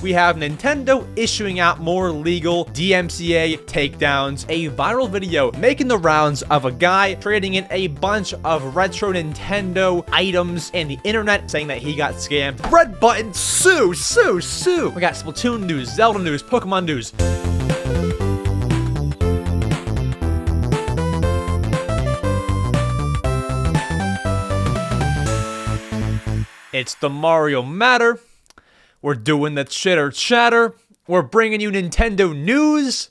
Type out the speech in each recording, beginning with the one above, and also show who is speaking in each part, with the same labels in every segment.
Speaker 1: We have Nintendo issuing out more legal DMCA takedowns, a viral video making the rounds of a guy trading in a bunch of retro Nintendo items, and the internet saying that he got scammed. Red button, sue, sue, sue. We got Splatoon news, Zelda news, Pokemon news. It's the Mario Matter. We're doing the chitter chatter. We're bringing you Nintendo news.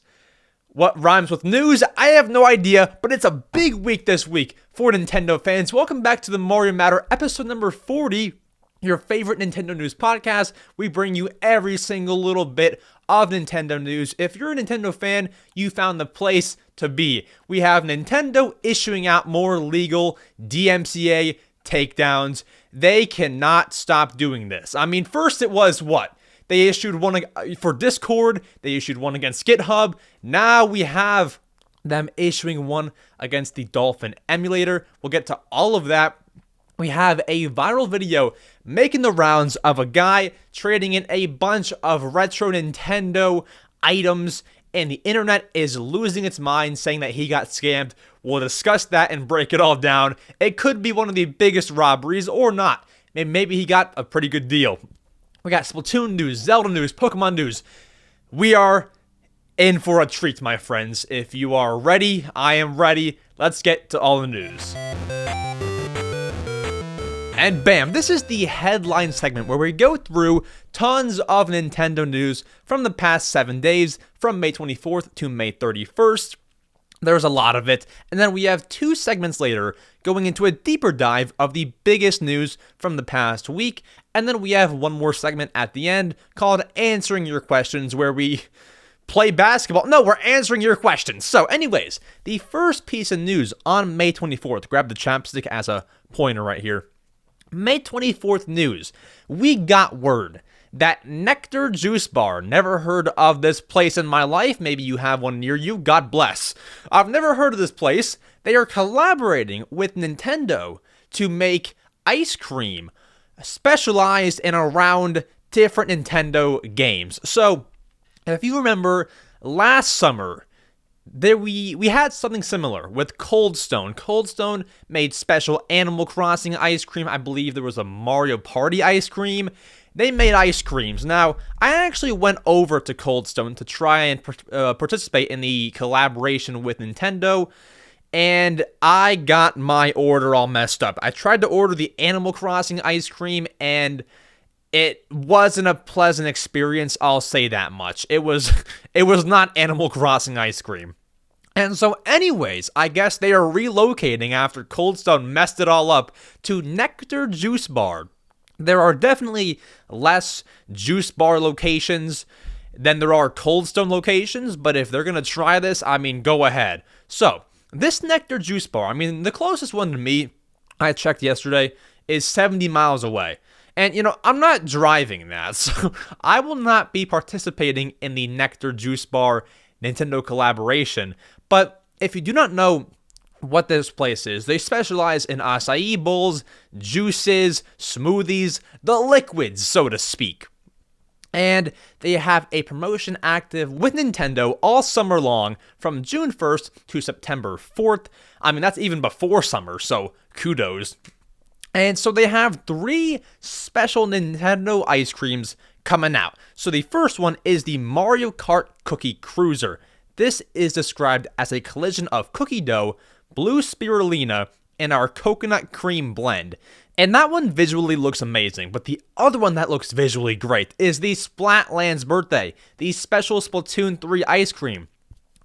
Speaker 1: What rhymes with news? I have no idea, but it's a big week this week for Nintendo fans. Welcome back to the Mario Matter, episode number 40, your favorite Nintendo news podcast. We bring you every single little bit of Nintendo news. If you're a Nintendo fan, you found the place to be. We have Nintendo issuing out more legal DMCA takedowns. They cannot stop doing this. I mean, first it was what? They issued one for Discord. They issued one against GitHub. Now we have them issuing one against the Dolphin Emulator. We'll get to all of that. We have a viral video making the rounds of a guy trading in a bunch of retro Nintendo items, and the internet is losing its mind saying that he got scammed. We'll discuss that and break it all down. It could be one of the biggest robberies or not. Maybe he got a pretty good deal. We got Splatoon news, Zelda news, Pokemon news. We are in for a treat, my friends. If you are ready, I am ready. Let's get to all the news. And bam, this is the headline segment where we go through tons of Nintendo news from the past 7 days, from May 24th to May 31st. There's a lot of it. And then we have two segments later going into a deeper dive of the biggest news from the past week. And then we have one more segment at the end called Answering Your Questions, where we play basketball. No, we're answering your questions. So anyways, the first piece of news on May 24th, grab the chapstick as a pointer right here. May 24th news, we got word that Nektar Juice Bar, never heard of this place in my life, maybe you have one near you, God bless. I've never heard of this place. They are collaborating with Nintendo to make ice cream specialized in around different Nintendo games. So, if you remember, last summer, we had something similar with Cold Stone. Cold Stone made special Animal Crossing ice cream. I believe there was a Mario Party ice cream. They made ice creams. Now, I actually went over to Cold Stone to try and participate in the collaboration with Nintendo, and I got my order all messed up. I tried to order the Animal Crossing ice cream, and it wasn't a pleasant experience, I'll say that much. It was not Animal Crossing ice cream. And so anyways, I guess they are relocating after Cold Stone messed it all up to Nektar Juice Bar. There are definitely less juice bar locations than there are Cold Stone locations, but if they're going to try this, I mean, go ahead. So, this Nektar Juice Bar, I mean, the closest one to me, I checked yesterday, is 70 miles away. And, you know, I'm not driving that, so I will not be participating in the Nektar Juice Bar Nintendo collaboration. But if you do not know what this place is, they specialize in acai bowls, juices, smoothies, the liquids, so to speak. And they have a promotion active with Nintendo all summer long from June 1st to September 4th. I mean, that's even before summer, so kudos. And so they have 3 special Nintendo ice creams coming out. So the first one is the Mario Kart Cookie Cruiser. This is described as a collision of cookie dough, blue spirulina, and our coconut cream blend. And that one visually looks amazing, but the other one that looks visually great is the Splatland's Birthday, the special Splatoon 3 ice cream.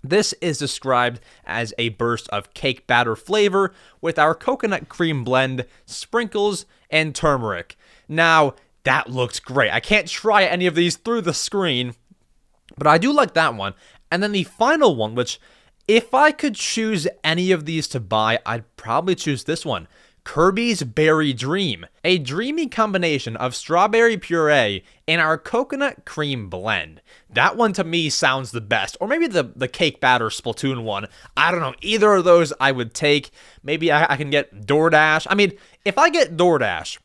Speaker 1: This is described as a burst of cake batter flavor with our coconut cream blend, sprinkles, and turmeric. Now, that looks great. I can't try any of these through the screen, but I do like that one. And then the final one, which if I could choose any of these to buy, I'd probably choose this one. Kirby's Berry Dream, a dreamy combination of strawberry puree and our coconut cream blend. That one to me sounds the best. Or maybe the cake batter Splatoon one. I don't know. Either of those I would take. Maybe I can get DoorDash. I mean, if I get DoorDash,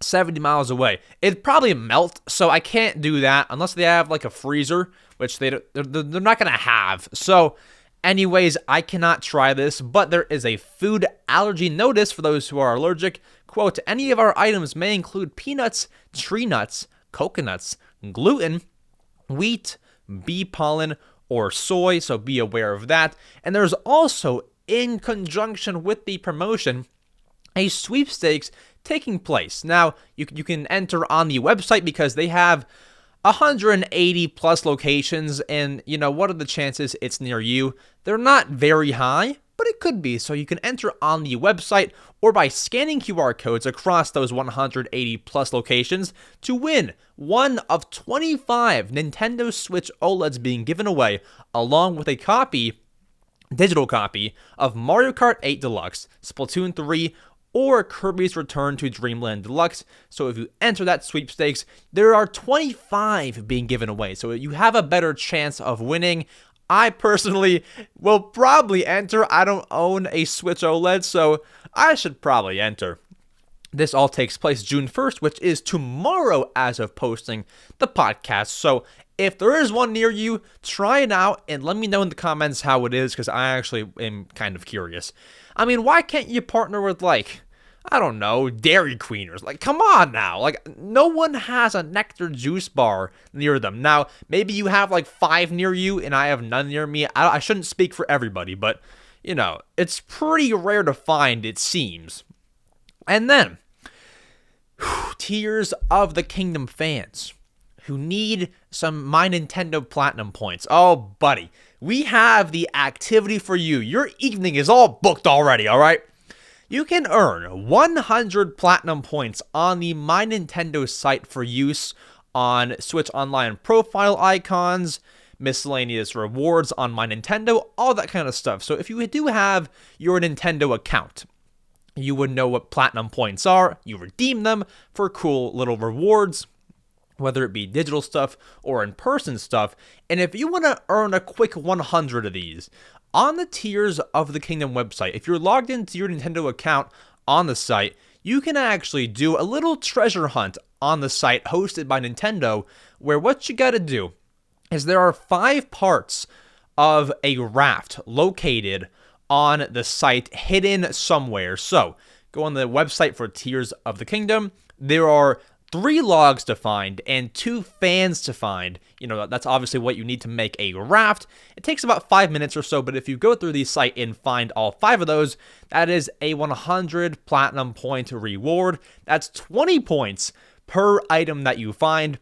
Speaker 1: 70 miles away. It'd probably melt, so I can't do that unless they have like a freezer, which they're not going to have. So anyways, I cannot try this, but there is a food allergy notice for those who are allergic. Quote, any of our items may include peanuts, tree nuts, coconuts, gluten, wheat, bee pollen, or soy, so be aware of that. And there's also, in conjunction with the promotion, a sweepstakes taking place. Now, you can enter on the website because they have 180 plus locations, and what are the chances it's near you? They're not very high, but it could be. So you can enter on the website or by scanning QR codes across those 180 plus locations to win one of 25 Nintendo Switch OLEDs being given away, along with a digital copy of Mario Kart 8 Deluxe, Splatoon 3, or Kirby's Return to Dreamland Deluxe. So if you enter that sweepstakes, there are 25 being given away. So you have a better chance of winning. I personally will probably enter. I don't own a Switch OLED, so I should probably enter. This all takes place June 1st, which is tomorrow as of posting the podcast. So if there is one near you, try it out and let me know in the comments how it is, because I actually am kind of curious. I mean, why can't you partner with, I don't know, Dairy Queeners? Come on now. No one has a Nektar juice bar near them. Now, maybe you have 5 near you and I have none near me. I shouldn't speak for everybody, but, it's pretty rare to find, it seems. And then, Tears of the Kingdom fans who need some MyNintendo Platinum points. Oh, buddy, we have the activity for you. Your evening is all booked already, all right? You can earn 100 Platinum points on the MyNintendo site for use on Switch Online profile icons, miscellaneous rewards on MyNintendo, all that kind of stuff. So if you do have your Nintendo account, you would know what Platinum points are. You redeem them for cool little rewards, whether it be digital stuff or in-person stuff. And if you want to earn a quick 100 of these, on the Tears of the Kingdom website, if you're logged into your Nintendo account on the site, you can actually do a little treasure hunt on the site hosted by Nintendo, where what you gotta do is there are 5 parts of a raft located on the site, hidden somewhere. So, go on the website for Tears of the Kingdom. There are 3 logs to find and 2 fans to find. That's obviously what you need to make a raft. It takes about 5 minutes or so, but if you go through the site and find all 5 of those, that is a 100 Platinum point reward. That's 20 points per item that you find.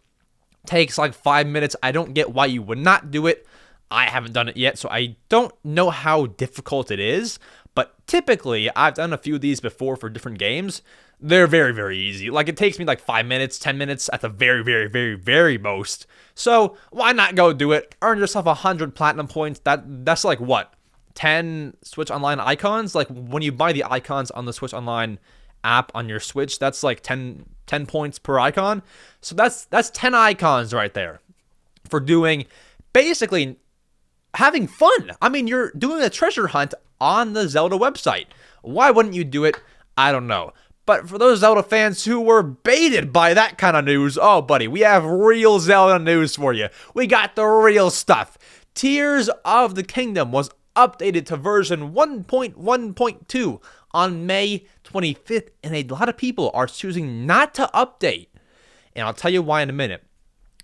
Speaker 1: Takes 5 minutes. I don't get why you would not do it. I haven't done it yet, so I don't know how difficult it is, but typically, I've done a few of these before for different games. They're very, very easy. It takes me 5 minutes, 10 minutes at the very, very, very, very most. So, why not go do it? Earn yourself 100 Platinum points. That's what? 10 Switch Online icons? When you buy the icons on the Switch Online app on your Switch, that's 10 points per icon. So that's 10 icons right there for doing, basically, having fun. I mean, you're doing a treasure hunt on the Zelda website. Why wouldn't you do it? I don't know. But for those Zelda fans who were baited by that kind of news, oh, buddy, we have real Zelda news for you. We got the real stuff. Tears of the Kingdom was updated to version 1.1.2 on May 25th, and a lot of people are choosing not to update. And I'll tell you why in a minute.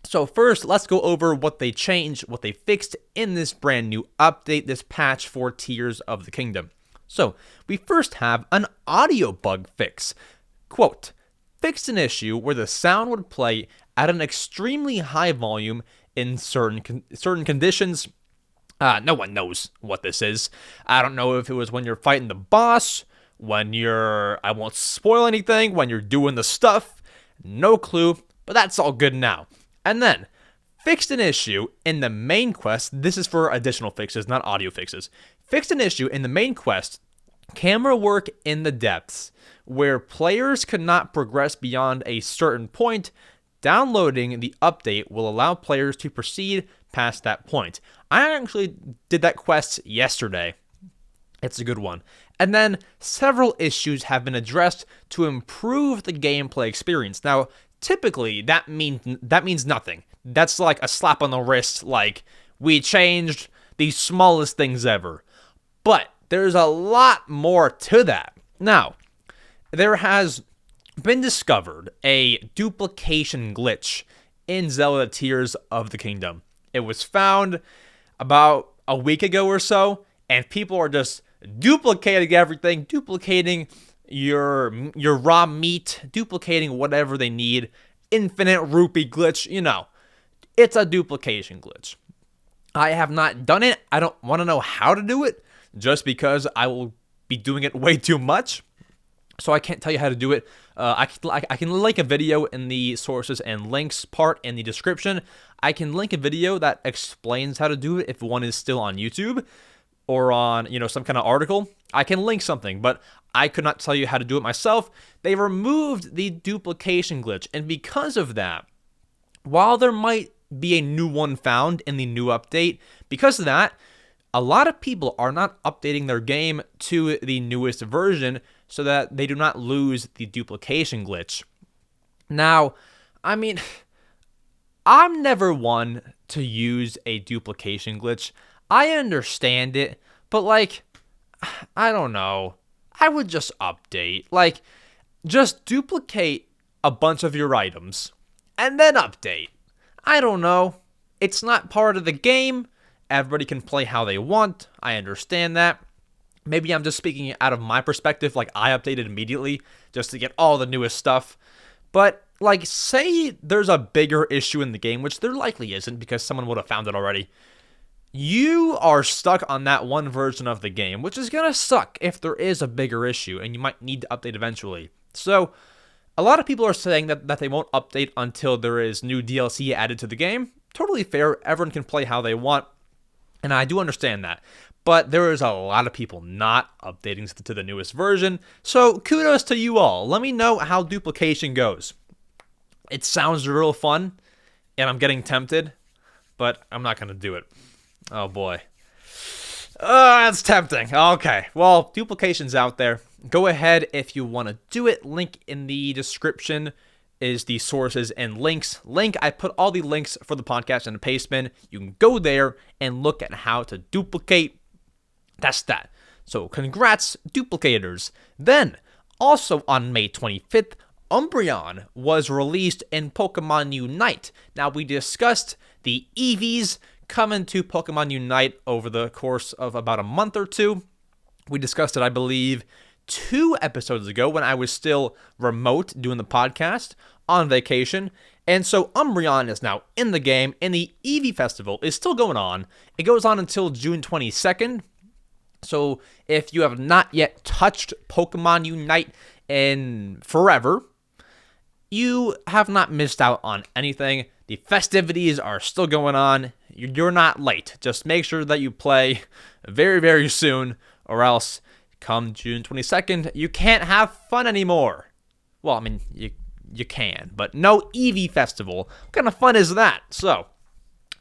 Speaker 1: So first, let's go over what they changed, what they fixed in this brand new update, this patch for Tears of the Kingdom. So, we first have an audio bug fix. Quote, fixed an issue where the sound would play at an extremely high volume in certain conditions. No one knows what this is. I don't know if it was when you're fighting the boss, I won't spoil anything, when you're doing the stuff. No clue, but that's all good now. And then, fixed an issue in the main quest. This is for additional fixes, not audio fixes. Fixed an issue in the main quest, camera work in the depths, where players could not progress beyond a certain point. Downloading the update will allow players to proceed past that point. I actually did that quest yesterday. It's a good one. And then several issues have been addressed to improve the gameplay experience. Now, typically that means nothing. That's like a slap on the wrist, like we changed the smallest things ever. But there's a lot more to that. Now, there has been discovered a duplication glitch in Zelda Tears of the Kingdom. It was found about a week ago or so, and people are just duplicating everything, duplicating your raw meat, duplicating whatever they need. Infinite rupee glitch, it's a duplication glitch. I have not done it. I don't want to know how to do it, just because I will be doing it way too much. So I can't tell you how to do it. I can link a video in the sources and links part in the description. I can link a video that explains how to do it if one is still on YouTube or on, some kind of article. I can link something, but I could not tell you how to do it myself. They removed the duplication glitch, and because of that, while there might be a new one found in the new update, because of that, a lot of people are not updating their game to the newest version so that they do not lose the duplication glitch. Now, I'm never one to use a duplication glitch. I understand it, but I don't know. I would just update. Just duplicate a bunch of your items and then update. I don't know. It's not part of the game. Everybody can play how they want. I understand that. Maybe I'm just speaking out of my perspective, I updated immediately just to get all the newest stuff. But, say there's a bigger issue in the game, which there likely isn't because someone would have found it already. You are stuck on that one version of the game, which is going to suck if there is a bigger issue, and you might need to update eventually. So, a lot of people are saying that they won't update until there is new DLC added to the game. Totally fair. Everyone can play how they want. And I do understand that. But there is a lot of people not updating to the newest version. So kudos to you all. Let me know how duplication goes. It sounds real fun. And I'm getting tempted. But I'm not going to do it. Oh boy. That's tempting. Okay. Well, duplication's out there. Go ahead if you want to do it. Link in the description is the sources and links. I put all the links for the podcast in the paste bin. You can go there and look at how to duplicate. That's that. So congrats, duplicators. Then, also on May 25th, Umbreon was released in Pokemon Unite. Now, we discussed the Eevees coming to Pokemon Unite over the course of about a month or two. We discussed it, I believe, 2 episodes ago when I was still remote doing the podcast on vacation. And so Umbreon is now in the game, and the Eevee Festival is still going on. It goes on until June 22nd. So if you have not yet touched Pokemon Unite in forever, you have not missed out on anything. The festivities are still going on. You're not late. Just make sure that you play very, very soon, or else come June 22nd, you can't have fun anymore. Well, you can, but no Eevee Festival. What kind of fun is that? So,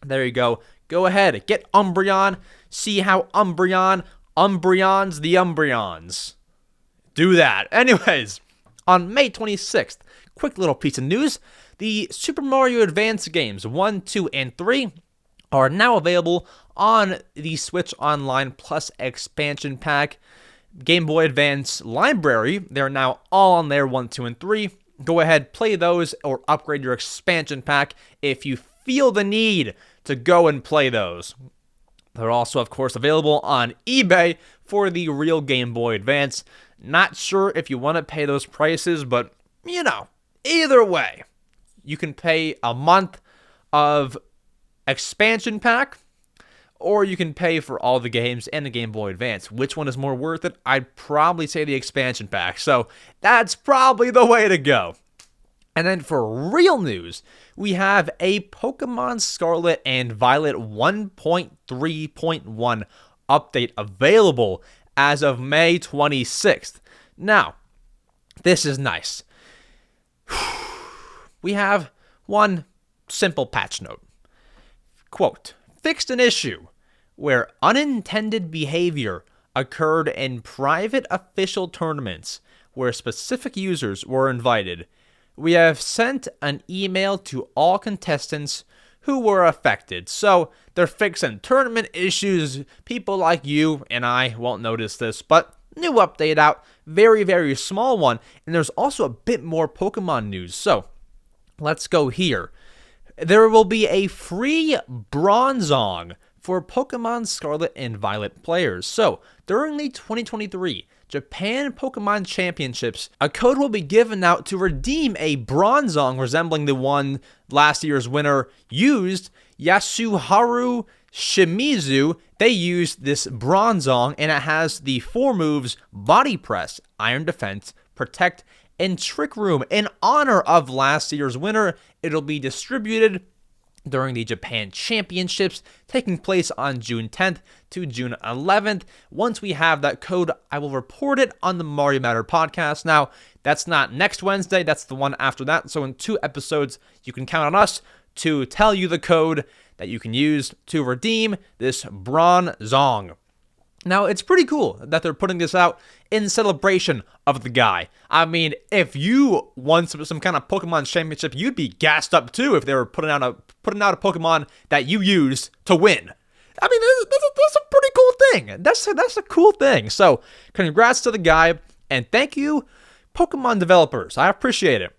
Speaker 1: there you go. Go ahead, get Umbreon, see how Umbreons the Umbreons. Do that. Anyways, on May 26th, quick little piece of news. The Super Mario Advance games 1, 2, and 3 are now available on the Switch Online Plus expansion pack. Game Boy Advance library, they're now all on there, 1, 2, and 3. Go ahead, play those, or upgrade your expansion pack if you feel the need to go and play those. They're also, of course, available on eBay for the real Game Boy Advance. Not sure if you want to pay those prices, but, either way, you can pay a month of expansion pack, or you can pay for all the games and the Game Boy Advance. Which one is more worth it? I'd probably say the expansion pack. So that's probably the way to go. And then for real news, we have a Pokémon Scarlet and Violet 1.3.1 update available as of May 26th. Now, this is nice. We have one simple patch note. Quote, fixed an issue where unintended behavior occurred in private official tournaments where specific users were invited. We have sent an email to all contestants who were affected. So they're fixing tournament issues. People like you and I won't notice this, but new update out. Very, very small one. And there's also a bit more Pokemon news. So let's go here. There will be a free Bronzong for Pokemon Scarlet and Violet players. So during the 2023 Japan Pokemon Championships, a code will be given out to redeem a Bronzong resembling the one last year's winner used, Yasuharu Shimizu. They used this Bronzong, and it has the 4 moves Body Press, Iron Defense, Protect, and Trick Room. In honor of last year's winner, it'll be distributed during the Japan Championships taking place on June 10th to June 11th. Once we have that code, I will report it on the Mario Matter podcast. Now, that's not next Wednesday, that's the one after that. So in 2 episodes, you can count on us to tell you the code that you can use to redeem this Bronzong. Now, it's pretty cool that they're putting this out in celebration of the guy. I mean, if you won some kind of Pokemon championship, you'd be gassed up too if they were putting out a Pokemon that you used to win. I mean, that's a pretty cool thing. That's a cool thing. So, congrats to the guy, and thank you, Pokemon developers. I appreciate it.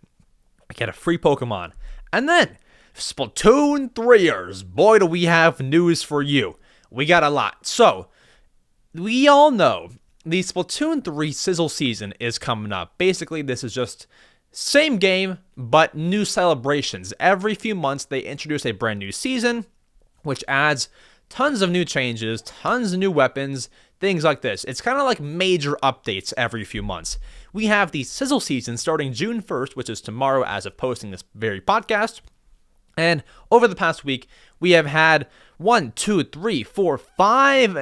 Speaker 1: I get a free Pokemon. And then, Splatoon 3ers. Boy, do we have news for you. We got a lot. So, we all know the Splatoon 3 Sizzle season is coming up. Basically, this is just same game, but new celebrations. Every few months, they introduce a brand new season, which adds tons of new changes, tons of new weapons, things like this. It's kind of like major updates every few months. We have the Sizzle season starting June 1st, which is tomorrow as of posting this very podcast. And over the past week, we have had 5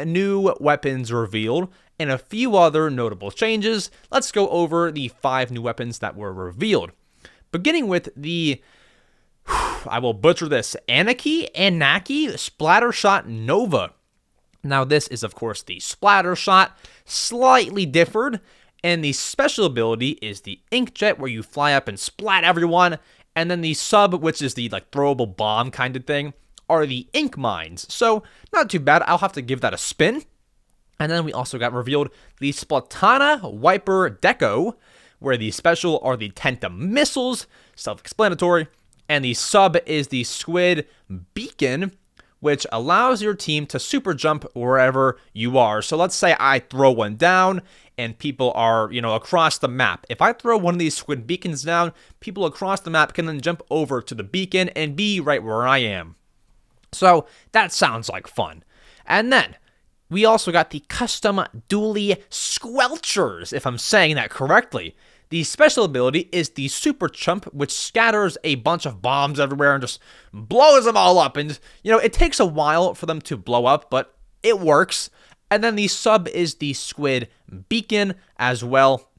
Speaker 1: new weapons revealed and a few other notable changes. Let's go over the 5 new weapons that were revealed. Beginning with the, I will butcher this, Anaki Splattershot Nova. Now this is of course the Splattershot, slightly differed, and the special ability is the Inkjet where you fly up and splat everyone, and then the sub, which is the like throwable bomb kind of thing, are the Ink Mines. So not too bad. I'll have to give that a spin. And then we also got revealed the Splatana Wiper Deco, where the special are the Tenta Missiles, self-explanatory, and the sub is the Squid Beacon, which allows your team to super jump wherever you are. So let's say I throw one down and people are, across the map. If I throw one of these Squid Beacons down, people across the map can then jump over to the beacon and be right where I am. So that sounds like fun. And then we also got the custom dually Squelchers, if I'm saying that correctly. The special ability is the Super Chump, which scatters a bunch of bombs everywhere and just blows them all up. And, it takes a while for them to blow up, but it works. And then the sub is the Squid Beacon as well.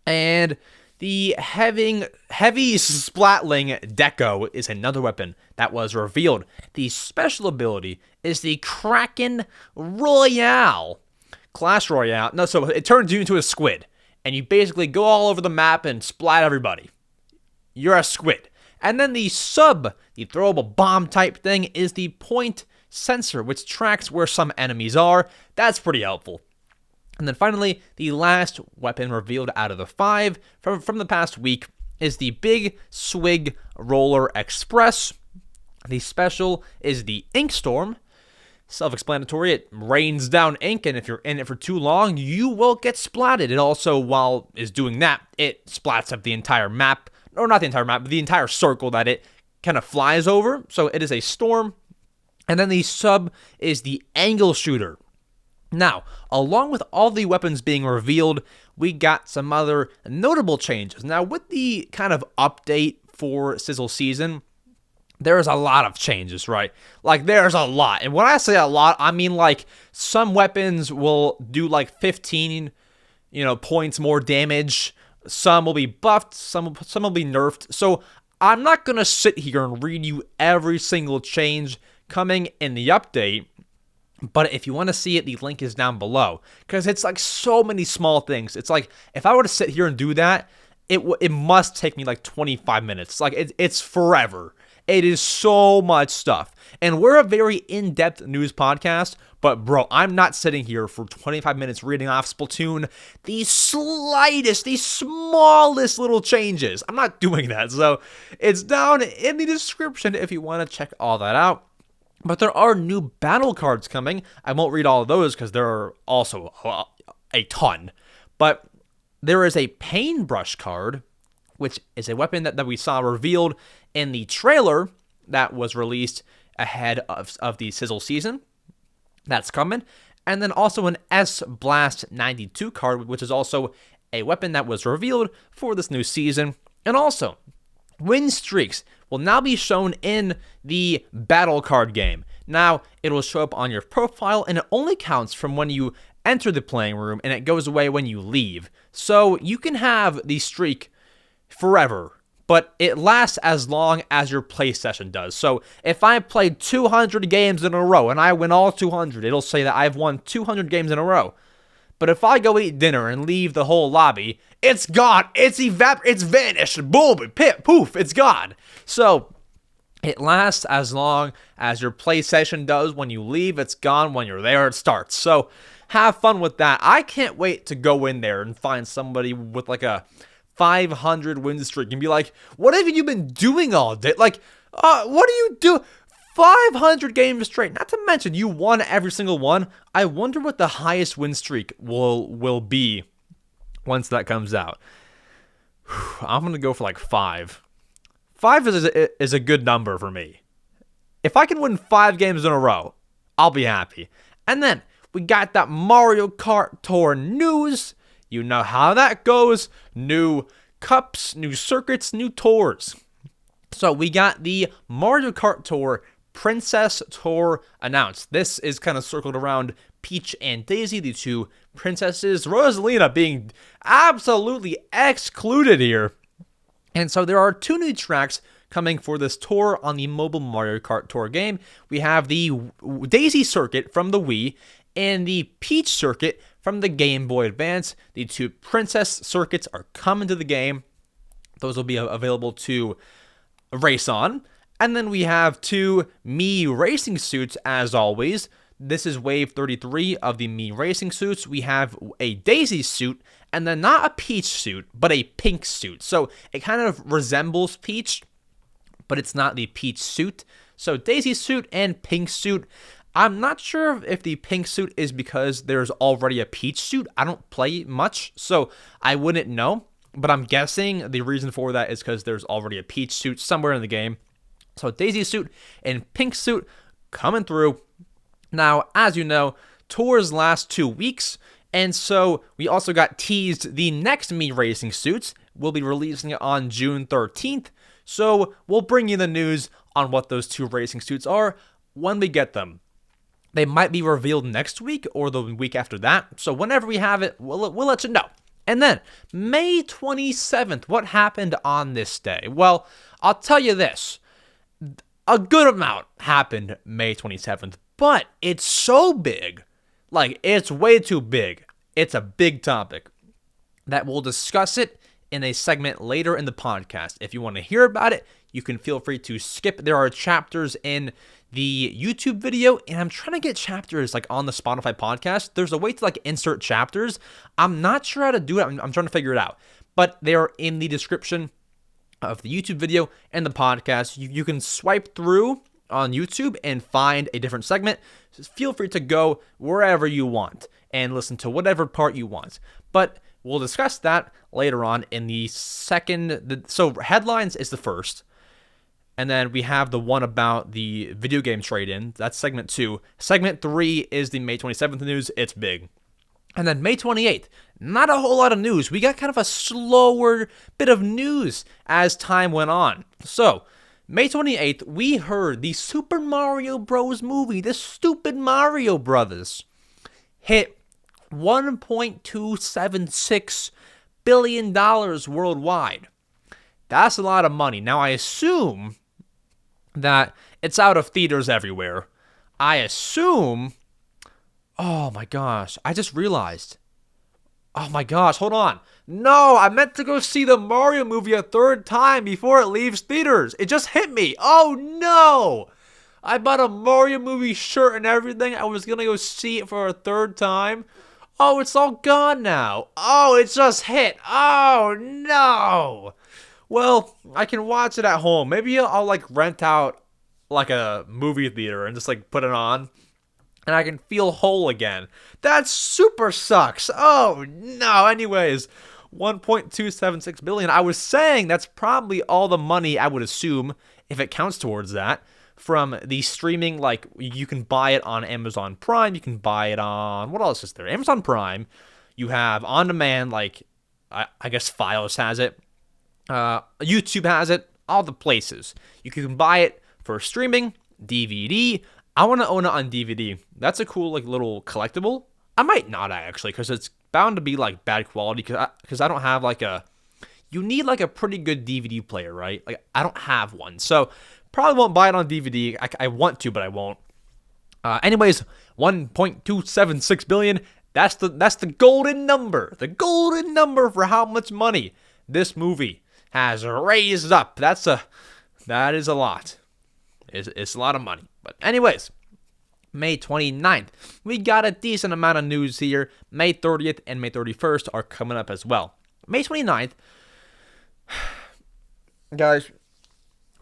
Speaker 1: And the heavy Splatling Deco is another weapon that was revealed. The special ability is the Kraken Royale. Clash Royale. No, so it turns you into a squid. And you basically go all over the map and splat everybody. You're a squid. And then the sub, the throwable bomb type thing, is the point sensor, which tracks where some enemies are. That's pretty helpful. And then finally, the last weapon revealed out of the 5 from the past week is the Big Swig Roller Express. The special is the Ink Storm. Self-explanatory, it rains down ink, and if you're in it for too long, you will get splatted. It also, while is doing that, it splats up the entire map, or not the entire map, but the entire circle that it kind of flies over. So it is a storm. And then the sub is the Angle Shooter. Now, along with all the weapons being revealed, we got some other notable changes. Now, with the kind of update for Sizzle Season, there's a lot of changes, right? Like, there's a lot. And when I say a lot, I mean, like, some weapons will do, like, 15, points more damage. Some will be buffed. Some will be nerfed. So, I'm not going to sit here and read you every single change coming in the update. But if you want to see it, the link is down below, because it's like so many small things. It's like if I were to sit here and do that, it must take me like 25 minutes. Like it's forever. It is so much stuff. And we're a very in-depth news podcast, but bro, I'm not sitting here for 25 minutes reading off Splatoon the smallest little changes. I'm not doing that. So it's down in the description if you want to check all that out. But there are new battle cards coming. I won't read all of those because there are also a ton. But there is a paintbrush card, which is a weapon that we saw revealed in the trailer that was released ahead of the Sizzle season. That's coming. And then also an S-Blast 92 card, which is also a weapon that was revealed for this new season. And also, win streaks will now be shown in the battle card game. Now, it will show up on your profile, and it only counts from when you enter the playing room, and it goes away when you leave. So you can have the streak forever, but it lasts as long as your play session does. So if I played 200 games in a row and I win all 200, it'll say that I've won 200 games in a row. But if I go eat dinner and leave the whole lobby, it's gone. It's vanished. Boom, poof, it's gone. So it lasts as long as your play session does. When you leave, it's gone. When you're there, it starts. So have fun with that. I can't wait to go in there and find somebody with like a 500 win streak and be like, what have you been doing all day? Like, what do you do? 500 games straight. Not to mention you won every single one. I wonder what the highest win streak will be once that comes out. I'm going to go for like 5. 5 is a good number for me. If I can win 5 games in a row, I'll be happy. And then we got that Mario Kart Tour news. You know how that goes. New cups, new circuits, new tours. So we got the Mario Kart Tour Princess Tour announced. This is kind of circled around Peach and Daisy, the two princesses. Rosalina being absolutely excluded here. And so there are 2 new tracks coming for this tour on the mobile Mario Kart Tour game. We have the Daisy circuit from the Wii and the Peach circuit from the Game Boy Advance. The 2 princess circuits are coming to the game. Those will be available to race on. And then we have 2 Mii racing suits as always. This is wave 33 of the Mii racing suits. We have a Daisy suit, and then not a Peach suit, but a pink suit. So it kind of resembles Peach, but it's not the Peach suit. So Daisy suit and pink suit. I'm not sure if the pink suit is because there's already a Peach suit. I don't play much, so I wouldn't know. But I'm guessing the reason for that is because there's already a Peach suit somewhere in the game. So Daisy suit and pink suit coming through. Now, as you know, tours last 2 weeks, and so we also got teased the next Mii racing suits. We'll be releasing it on June 13th, so we'll bring you the news on what those 2 racing suits are when we get them. They might be revealed next week or the week after that, so whenever we have it, we'll let you know. And then, May 27th, what happened on this day? Well, I'll tell you this. A good amount happened May 27th, but it's so big. Like, it's way too big. It's a big topic that we'll discuss it in a segment later in the podcast. If you want to hear about it, you can feel free to skip. There are chapters in the YouTube video, and I'm trying to get chapters like on the Spotify podcast. There's a way to like insert chapters. I'm not sure how to do it. I'm trying to figure it out, but they are in the description of the YouTube video and the podcast. You can swipe through on YouTube and find a different segment. Just feel free to go wherever you want and listen to whatever part you want. But we'll discuss that later on in the second. So headlines is the first. And then we have the one about the video game trade-in. That's segment 2. Segment 3 is the May 27th news. It's big. And then May 28th, not a whole lot of news. We got kind of a slower bit of news as time went on. So, May 28th, we heard the Super Mario Bros. Movie, the stupid Mario Brothers, hit $1.276 billion worldwide. That's a lot of money. Now, I assume that it's out of theaters everywhere. I assume Oh my gosh, I just realized. Oh my gosh, hold on. No, I meant to go see the Mario movie a third time before it leaves theaters. It just hit me. Oh no! I bought a Mario movie shirt and everything. I was gonna go see it for a third time. Oh, it's all gone now. Oh, it just hit. Oh no! Well, I can watch it at home. Maybe I'll like rent out like a movie theater and just like put it on and I can feel whole again. That super sucks. Oh no. Anyways, 1.276 billion. I was saying that's probably all the money I would assume if it counts towards that from the streaming. Like you can buy it on Amazon Prime, you can buy it on what else is there? Amazon Prime. You have on demand, like I guess Files has it. YouTube has it. All the places you can buy it for streaming. DVD. I want to own it on DVD. That's a cool like little collectible. I might not actually, because it's bound to be like bad quality. Because I don't have like a. You need like a pretty good DVD player, right? Like I don't have one, so probably won't buy it on DVD. I want to, but I won't. Anyways, 1.276 billion. That's the golden number. The golden number for how much money this movie has raised up. That is a lot. It's a lot of money. But anyways, May 29th, we got a decent amount of news here. May 30th and May 31st are coming up as well. May 29th, guys,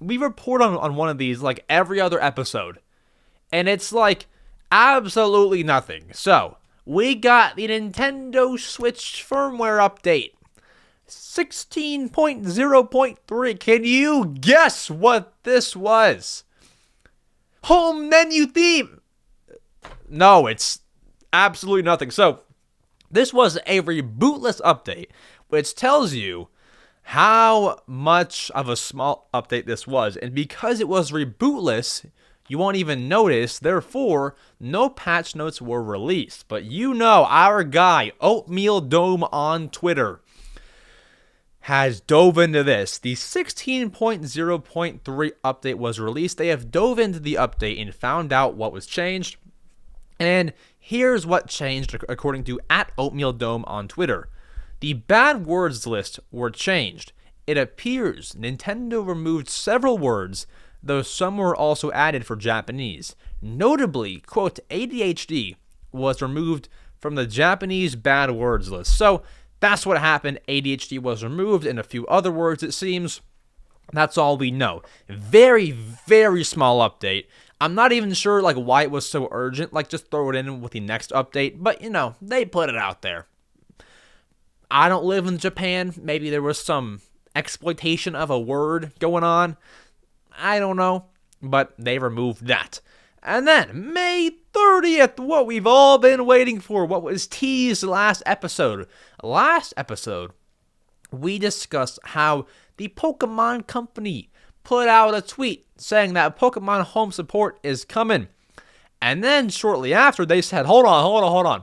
Speaker 1: we report on one of these like every other episode. And it's like absolutely nothing. So, we got the Nintendo Switch firmware update. 16.0.3. Can you guess what this was? Home menu theme. No, it's absolutely nothing. So, this was a rebootless update, which tells you how much of a small update this was. And because it was rebootless, you won't even notice. Therefore, no patch notes were released. But you know, our guy, Oatmeal Dome on Twitter, has dove into this. The 16.0.3 update was released. They have dove into the update and found out what was changed. And here's what changed according to @OatmealDome on Twitter. The bad words list were changed. It appears Nintendo removed several words, though some were also added for Japanese. Notably, quote, ADHD was removed from the Japanese bad words list. So, that's what happened. ADHD was removed and a few other words, it seems. That's all we know. Very, very small update. I'm not even sure like why it was so urgent. Like just throw it in with the next update. But you know, they put it out there. I don't live in Japan. Maybe there was some exploitation of a word going on. I don't know. But they removed that. And then, May 30th, what we've all been waiting for, what was teased last episode. Last episode, we discussed how the Pokemon Company put out a tweet saying that Pokemon Home Support is coming. And then, shortly after, they said, hold on.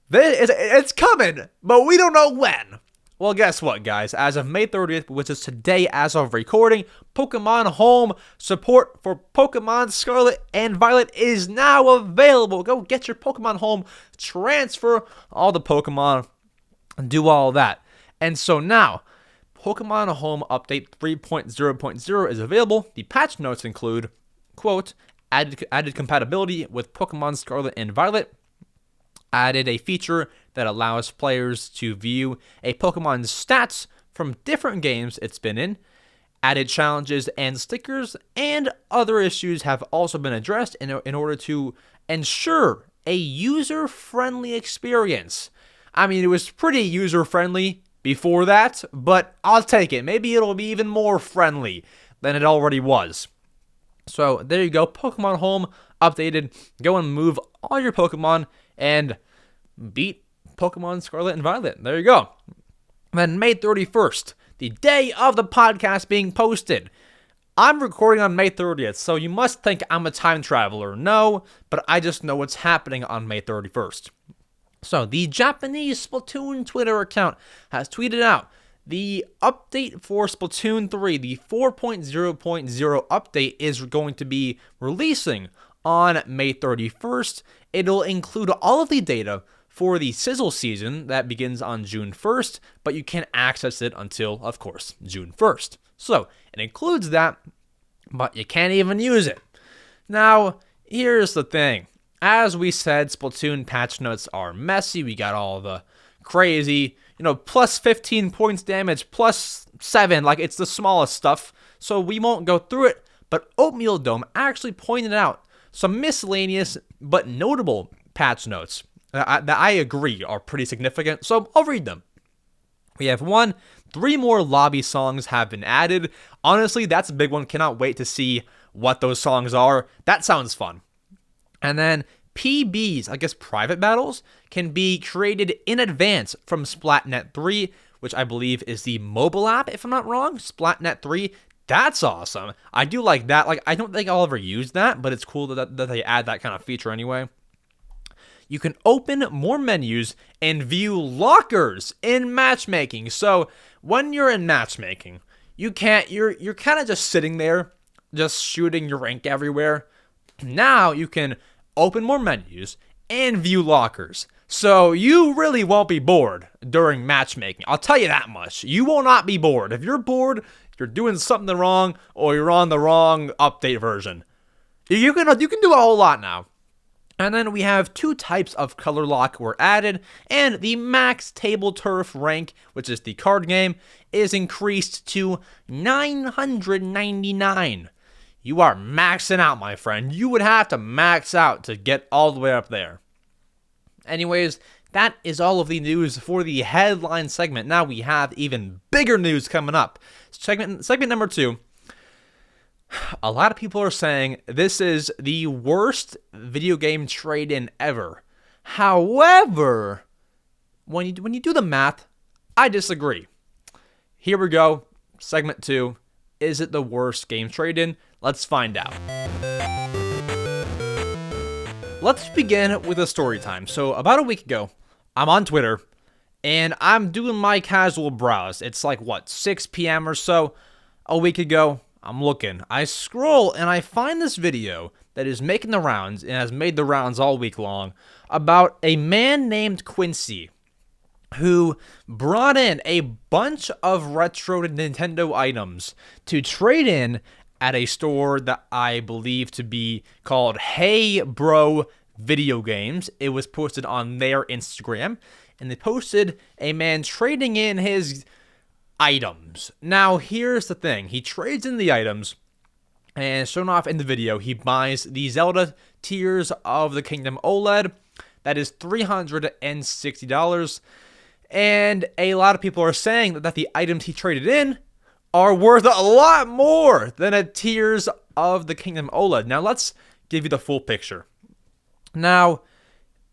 Speaker 1: It's coming, but we don't know when. Well, guess what, guys? As of May 30th, which is today as of recording, Pokemon Home Support for Pokemon Scarlet and Violet is now available. Go get your Pokemon Home, transfer all the Pokemon, and do all that. And so now, Pokemon Home Update 3.0.0 is available. The patch notes include, quote, added compatibility with Pokemon Scarlet and Violet, added a feature that allows players to view a Pokemon's stats from different games it's been in. Added challenges and stickers and other issues have also been addressed in order to ensure a user-friendly experience. I mean, it was pretty user-friendly before that, but I'll take it. Maybe it'll be even more friendly than it already was. So there you go, Pokemon Home updated. Go and move all your Pokemon and beat Pokemon Scarlet and Violet. There you go. Then May 31st, the day of the podcast being posted. I'm recording on May 30th, so you must think I'm a time traveler. No, but I just know what's happening on May 31st. So the Japanese Splatoon Twitter account has tweeted out the update for Splatoon 3, the 4.0.0 update, is going to be releasing on May 31st. It'll include all of the data for the Sizzle season that begins on June 1st, but you can't access it until, of course, June 1st. So it includes that, but you can't even use it. Now, here's the thing. As we said, Splatoon patch notes are messy. We got all the crazy, plus 15 points damage, plus 7, like it's the smallest stuff, so we won't go through it. But Oatmeal Dome actually pointed out some miscellaneous but notable patch notes that I agree are pretty significant, so I'll read them. We have 3 more lobby songs have been added. Honestly, that's a big one. Cannot wait to see what those songs are. That sounds fun. And then PBs, I guess private battles, can be created in advance from Splatnet 3, which I believe is the mobile app, if I'm not wrong. Splatnet 3, that's awesome. I do like that. Like, I don't think I'll ever use that, but it's cool that they add that kind of feature anyway. You can open more menus and view lockers in matchmaking. So when you're in matchmaking, you're kind of just sitting there, just shooting your rank everywhere. Now you can open more menus and view lockers. So you really won't be bored during matchmaking. I'll tell you that much. You will not be bored. If you're bored, you're doing something wrong or you're on the wrong update version. You can do a whole lot now. And then we have 2 types of color lock were added, and the max table turf rank, which is the card game, is increased to 999. You are maxing out, my friend. You would have to max out to get all the way up there. Anyways, that is all of the news for the headline segment. Now we have even bigger news coming up. Segment number 2. A lot of people are saying this is the worst video game trade-in ever. However, when you do the math, I disagree. Here we go. Segment 2. Is it the worst game trade-in? Let's find out. Let's begin with a story time. So about a week ago, I'm on Twitter, and I'm doing my casual browse. It's like, 6 p.m. or so. A week ago, I'm looking. I scroll, and I find this video that is making the rounds, and has made the rounds all week long, about a man named Quincy, who brought in a bunch of retro Nintendo items to trade in at a store that I believe to be called Hey Bro Video Games. It was posted on their Instagram, and they posted a man trading in his items. Now, here's the thing. He trades in the items, and shown off in the video, he buys the Zelda Tears of the Kingdom OLED. That is $360. And a lot of people are saying that the items he traded in are worth a lot more than a Tears of the Kingdom OLED. Now, let's give you the full picture. Now,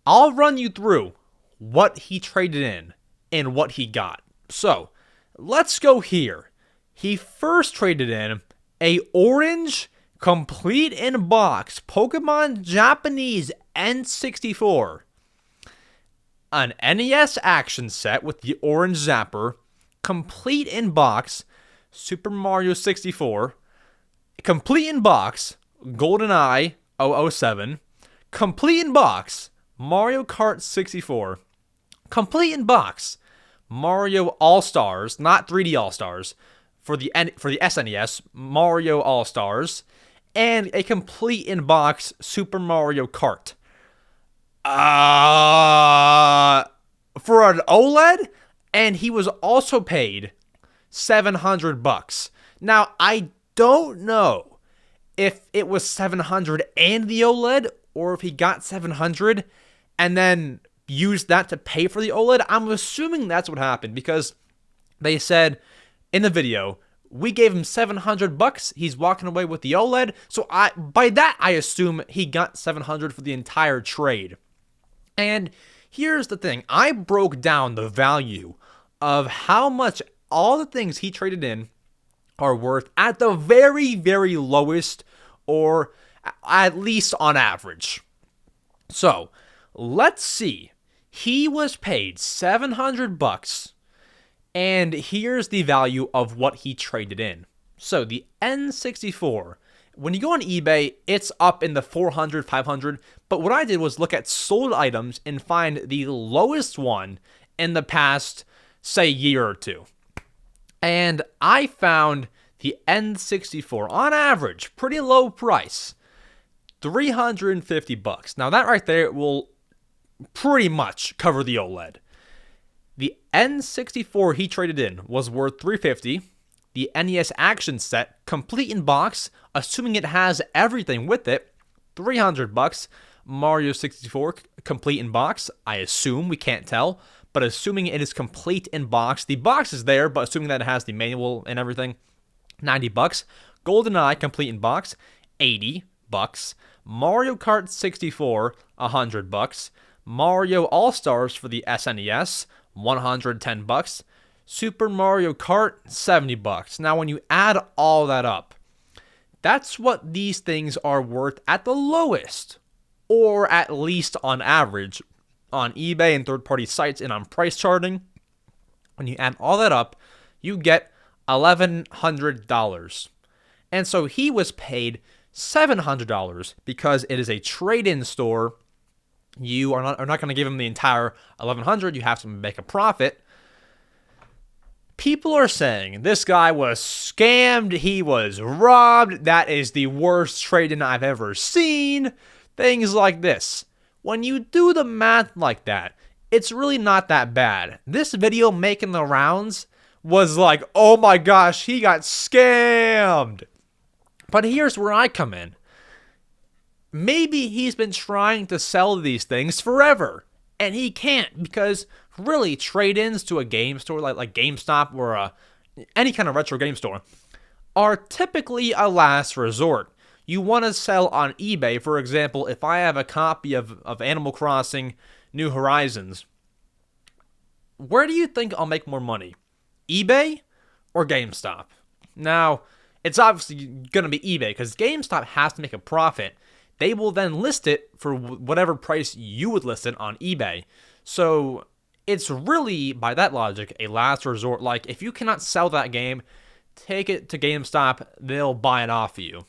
Speaker 1: I'll run you through what he traded in and what he got. So, let's go here. He first traded in a orange, complete in box Pokemon Japanese N64. An NES action set with the orange zapper, complete in box Super Mario 64, complete in box GoldenEye 007, complete in box Mario Kart 64, complete in box Mario All-Stars, not 3D All-Stars, for the SNES, Mario All-Stars, and a complete in box Super Mario Kart. For an OLED, and he was also paid $700. Now, I don't know if it was $700 and the OLED, or if he got $700 and then used that to pay for the OLED. I'm assuming that's what happened, because they said in the video, we gave him $700. He's walking away with the OLED. So by that, I assume he got $700 for the entire trade. And here's the thing. I broke down the value of how much all the things he traded in are worth at the very, very lowest, or at least on average. So, let's see. He was paid $700, and here's the value of what he traded in. So, the N64 When you go on eBay, it's up in the 400, 500. But what I did was look at sold items and find the lowest one in the past, say, year or two. And I found the N64, on average, pretty low price, $350. Now that right there will pretty much cover the OLED. The N64 he traded in was worth $350. The NES Action Set, complete in box, assuming it has everything with it, $300. Mario 64, complete in box, I assume, we can't tell, but assuming it is complete in box, the box is there, but assuming that it has the manual and everything, $90. GoldenEye, complete in box, $80. Mario Kart 64, $100. Mario All-Stars for the SNES, $110. Super Mario Kart, $70. Now, when you add all that up, that's what these things are worth at the lowest, or at least on average, on eBay and third-party sites and on price charting. When you add all that up, you get $1,100. And so he was paid $700 because it is a trade-in store. You are not going to give him the entire $1,100. You have to make a profit. People are saying this guy was scammed, he was robbed, that is the worst trade-in I've ever seen, things like this. When you do the math like that, it's really not that bad. This video making the rounds was like, oh my gosh, he got scammed. But here's where I come in. Maybe he's been trying to sell these things forever, and he can't, because really, trade-ins to a game store like GameStop or any kind of retro game store are typically a last resort. You want to sell on eBay. For example, if I have a copy of Animal Crossing New Horizons, where do you think I'll make more money? eBay or GameStop? Now, it's obviously going to be eBay because GameStop has to make a profit. They will then list it for whatever price you would list it on eBay. So it's really, by that logic, a last resort. Like, if you cannot sell that game, take it to GameStop, they'll buy it off of you.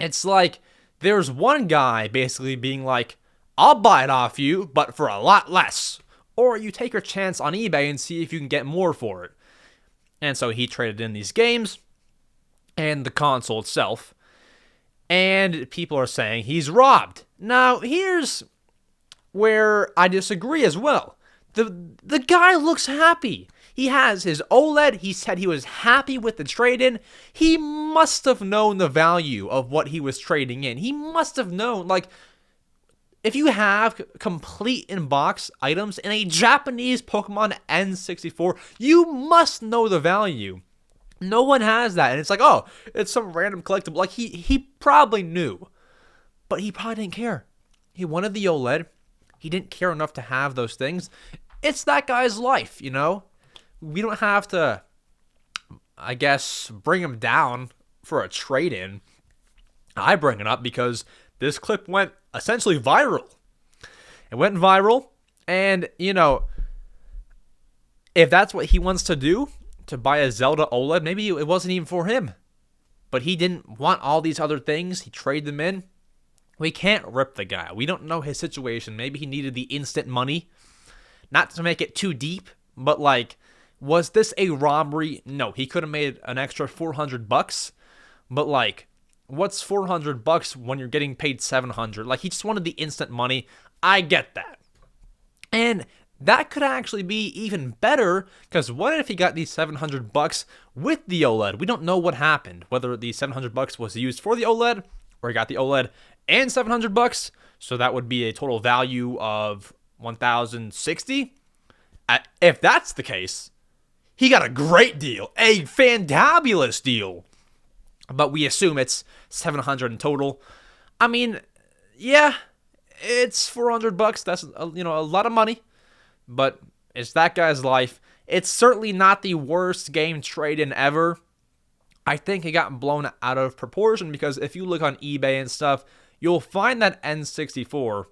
Speaker 1: It's like, there's one guy basically being like, I'll buy it off you, but for a lot less. Or you take your chance on eBay and see if you can get more for it. And so he traded in these games and the console itself. And people are saying he's robbed. Now, here's where I disagree as well. The guy looks happy. He has his OLED. He said he was happy with the trade-in. He must have known the value of what he was trading in. He must have known, like, if you have complete in-box items in a Japanese Pokemon N64, you must know the value. No one has that. And it's like, oh, it's some random collectible. Like, he probably knew. But he probably didn't care. He wanted the OLED. He didn't care enough to have those things. It's that guy's life, you know? We don't have to, I guess, bring him down for a trade-in. I bring it up because this clip went essentially viral. It went viral, and, you know, if that's what he wants to do, to buy a Zelda OLED, maybe it wasn't even for him. But he didn't want all these other things. He traded them in. We can't rip the guy. We don't know his situation. Maybe he needed the instant money. Not to make it too deep, but like, was this a robbery? No, he could have made an extra $400. But like, what's $400 when you're getting paid $700? Like, he just wanted the instant money. I get that. And that could actually be even better, because what if he got these $700 with the OLED? We don't know what happened, whether the $700 was used for the OLED, or he got the OLED and $700, so that would be a total value of $1,060. If that's the case, he got a great deal, a fantabulous deal. But we assume it's $700 in total. I mean, yeah, it's $400. That's a lot of money, but it's that guy's life. It's certainly not the worst game trade-in ever. I think it got blown out of proportion because if you look on eBay and stuff, you'll find that N64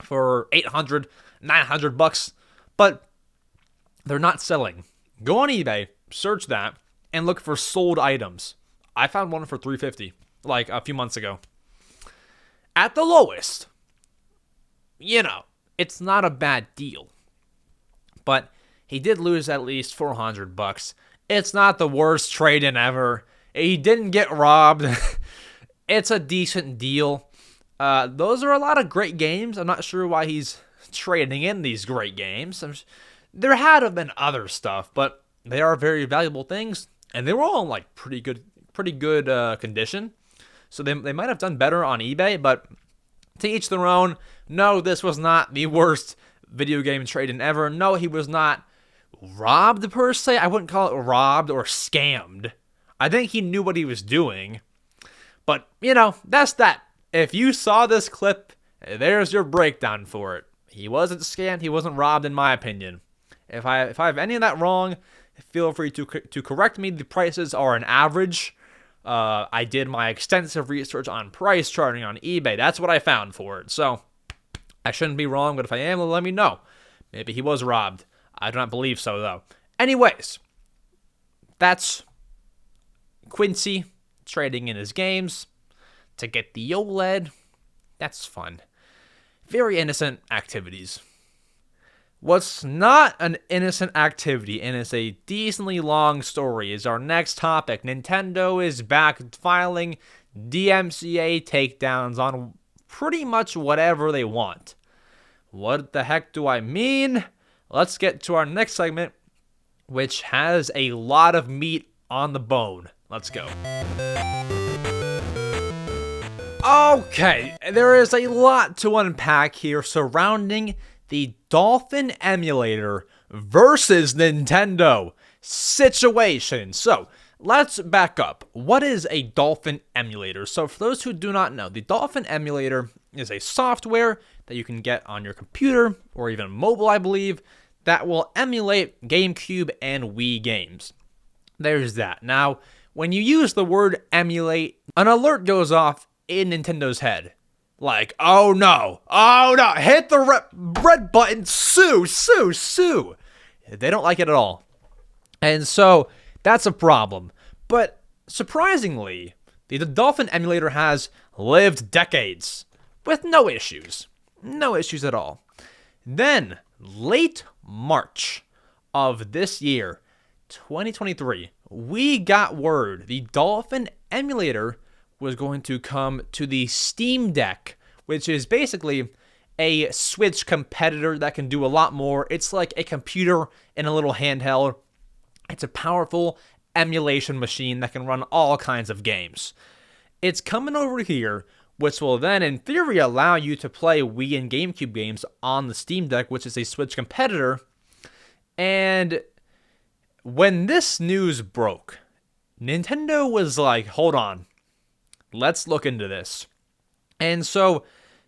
Speaker 1: for $800, $900, but they're not selling. Go on eBay, search that, and look for sold items. I found one for $350. like a few months ago. At the lowest, it's not a bad deal. But he did lose at least $400. It's not the worst trade-in ever. He didn't get robbed. It's a decent deal. Those are a lot of great games. I'm not sure why he's trading in these great games. There had to have been other stuff, but they are very valuable things, and they were all in like pretty good condition. So they might have done better on eBay, but to each their own. No, this was not the worst video game trade-in ever. No, he was not robbed per se. I wouldn't call it robbed or scammed. I think he knew what he was doing. But, that's that. If you saw this clip, there's your breakdown for it. He wasn't scammed. He wasn't robbed, in my opinion. If I have any of that wrong, feel free to correct me. The prices are an average. I did my extensive research on price charting on eBay. That's what I found for it. So I shouldn't be wrong, but if I am, let me know. Maybe he was robbed. I do not believe so, though. Anyways, that's Quincy trading in his games to get the OLED. That's fun. Very innocent activities. What's not an innocent activity, and it's a decently long story, is our next topic. Nintendo is back filing DMCA takedowns on pretty much whatever they want. What the heck do I mean? Let's get to our next segment, which has a lot of meat on the bone. Let's go. Okay, there is a lot to unpack here surrounding the Dolphin Emulator versus Nintendo situation. So, let's back up. What is a Dolphin Emulator? So, for those who do not know, the Dolphin Emulator is a software that you can get on your computer or even mobile, I believe, that will emulate GameCube and Wii games. There's that. Now, when you use the word emulate, an alert goes off in Nintendo's head. Like, oh no, hit the red button, sue. They don't like it at all. And so, that's a problem. But, surprisingly, the Dolphin Emulator has lived decades with no issues. No issues at all. Then, late March of this year, 2023, we got word the Dolphin Emulator was going to come to the Steam Deck, which is basically a Switch competitor that can do a lot more. It's like a computer in a little handheld. It's a powerful emulation machine that can run all kinds of games. It's coming over here, which will then, in theory, allow you to play Wii and GameCube games on the Steam Deck, which is a Switch competitor. And when this news broke, Nintendo was like, hold on, let's look into this. And so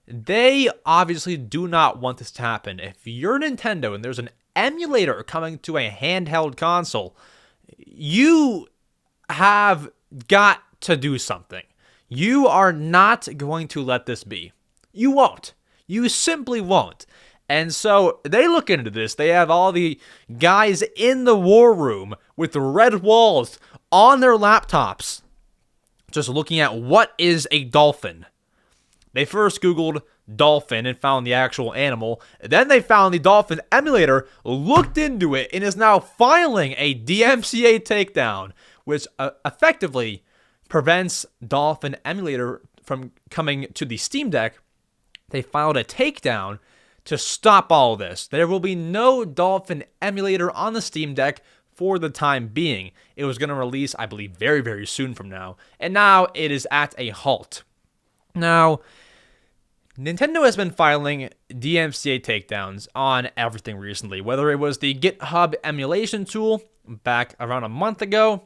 Speaker 1: they obviously do not want this to happen. If you're Nintendo and there's an emulator coming to a handheld console, you have got to do something. You are not going to let this be. You won't. You simply won't. And so they look into this. They have all the guys in the war room with the red walls on their laptops, just looking at what is a dolphin. They first Googled dolphin and found the actual animal. Then they found the Dolphin Emulator, looked into it, and is now filing a DMCA takedown, which effectively prevents Dolphin Emulator from coming to the Steam Deck. They filed a takedown to stop all this. There will be no Dolphin Emulator on the Steam Deck for the time being. It was going to release, I believe, very, very soon from now. And now it is at a halt. Now, Nintendo has been filing DMCA takedowns on everything recently, whether it was the GitHub emulation tool back around a month ago,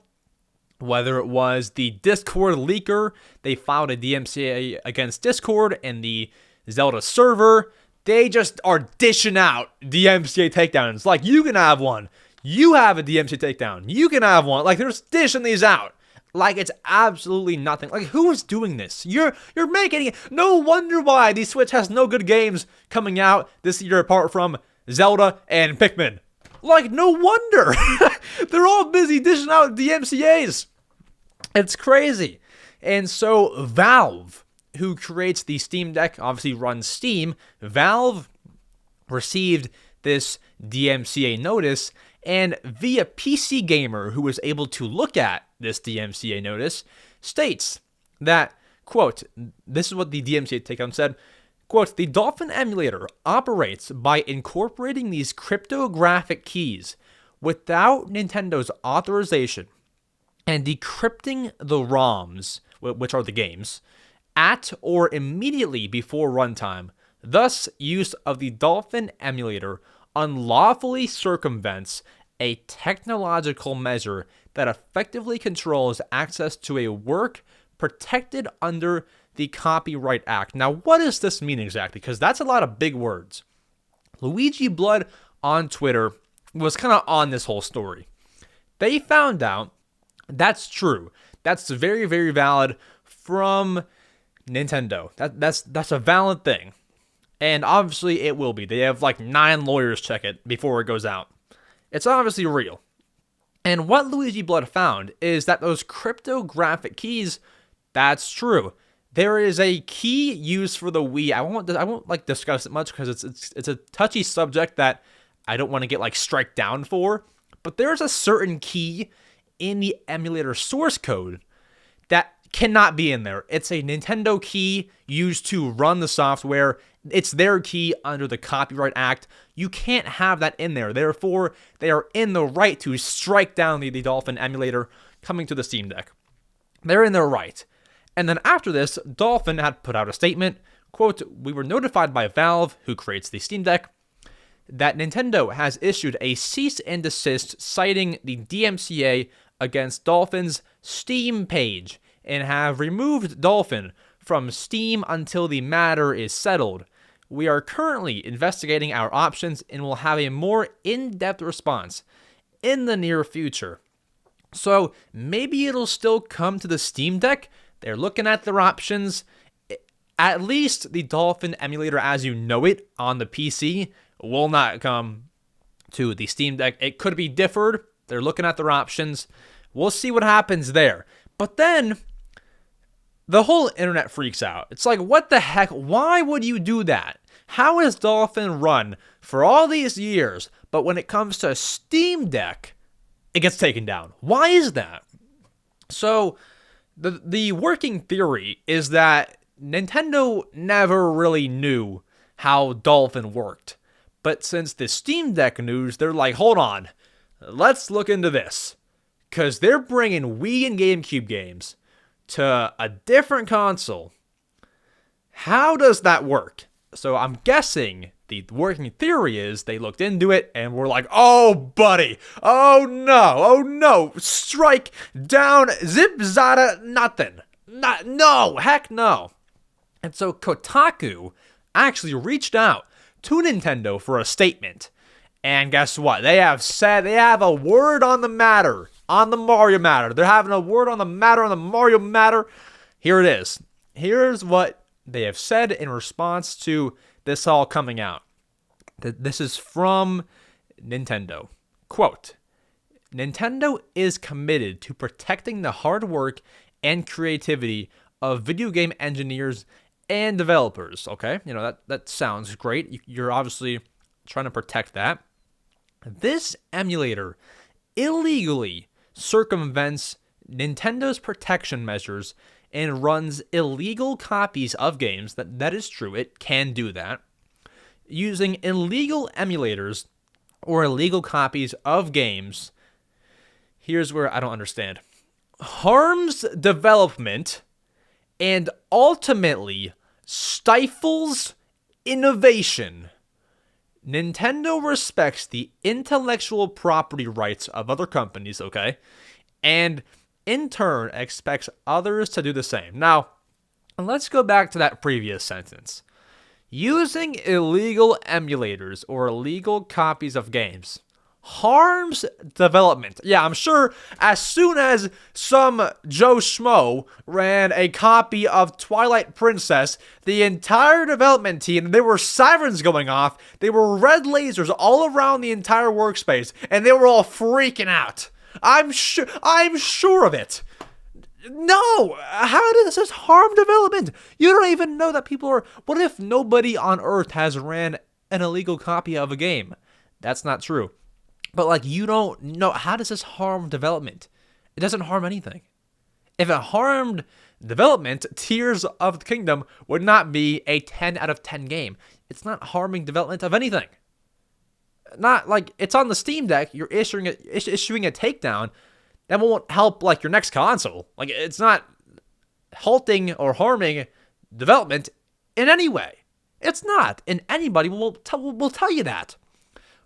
Speaker 1: whether it was the Discord leaker. They filed a DMCA against Discord and the Zelda server. They just are dishing out DMCA takedowns. Like, you can have one. You have a DMCA takedown. You can have one. Like, they're just dishing these out. Like, it's absolutely nothing. Like, who is doing this? You're making it. No wonder why the Switch has no good games coming out this year apart from Zelda and Pikmin. Like, no wonder. They're all busy dishing out DMCAs. It's crazy. And so Valve, who creates the Steam Deck, obviously runs Steam, Valve received this DMCA notice, and via PC Gamer, who was able to look at this DMCA notice, states that, quote, this is what the DMCA Takedown said, quote, the Dolphin Emulator operates by incorporating these cryptographic keys without Nintendo's authorization and decrypting the ROMs, which are the games, at or immediately before runtime. Thus, use of the Dolphin Emulator unlawfully circumvents a technological measure that effectively controls access to a work protected under the Copyright Act. Now, what does this mean exactly? Because that's a lot of big words. Luigi Blood on Twitter was kind of on this whole story. They found out that's true. That's very, very valid from Nintendo. That's a valid thing. And obviously it will be. They have like 9 lawyers check it before it goes out. It's obviously real. And what Luigi Blood found is that those cryptographic keys, that's true. There is a key used for the Wii. I won't like discuss it much because it's a touchy subject that I don't want to get like strike down for. But there's a certain key in the emulator source code that cannot be in there. It's a Nintendo key used to run the software. It's their key under the Copyright Act. You can't have that in there. Therefore, they are in the right to strike down the Dolphin Emulator coming to the Steam Deck. They're in their right. And then after this, Dolphin had put out a statement, quote, we were notified by Valve, who creates the Steam Deck, that Nintendo has issued a cease and desist citing the DMCA against Dolphin's Steam page and have removed Dolphin from Steam until the matter is settled. We are currently investigating our options and will have a more in-depth response in the near future. So maybe it'll still come to the Steam Deck. They're looking at their options. At least the Dolphin Emulator as you know it on the PC will not come to the Steam Deck. It could be differed. They're looking at their options. We'll see what happens there. But then the whole internet freaks out. It's like, what the heck? Why would you do that? How has Dolphin run for all these years, but when it comes to Steam Deck, it gets taken down? Why is that? So the working theory is that Nintendo never really knew how Dolphin worked. But since the Steam Deck news, they're like, hold on, let's look into this. Because they're bringing Wii and GameCube games to a different console. How does that work? So I'm guessing the working theory is they looked into it and were like, oh, buddy, oh no, strike down, zip, zada, nothing. No, heck no. And so Kotaku actually reached out to Nintendo for a statement. And guess what? They have a word on the matter, on the Mario matter. They're having a word on the matter, on the Mario matter. Here it is. Here's what they have said in response to this all coming out. This is from Nintendo. Quote, Nintendo is committed to protecting the hard work and creativity of video game engineers and developers. Okay, you know, that sounds great. You're obviously trying to protect that. This emulator illegally circumvents Nintendo's protection measures and runs illegal copies of games. That is true. It can do that. Using illegal emulators or illegal copies of games. Here's where I don't understand. Harms development and ultimately stifles innovation. Nintendo respects the intellectual property rights of other companies, okay? And in turn expects others to do the same. Now, let's go back to that previous sentence. Using illegal emulators or illegal copies of games harms development. Yeah, I'm sure as soon as some Joe Schmo ran a copy of Twilight Princess, the entire development team, there were sirens going off, there were red lasers all around the entire workspace, and they were all freaking out. I'm sure of it. No! How does this harm development? You don't even know that people are... What if nobody on Earth has ran an illegal copy of a game? That's not true. But, like, you don't know. How does this harm development? It doesn't harm anything. If it harmed development, Tears of the Kingdom would not be a 10 out of 10 game. It's not harming development of anything. Not like it's on the Steam Deck, you're issuing a takedown. That won't help, like, your next console. Like, it's not halting or harming development in any way. It's not. And anybody will tell you that.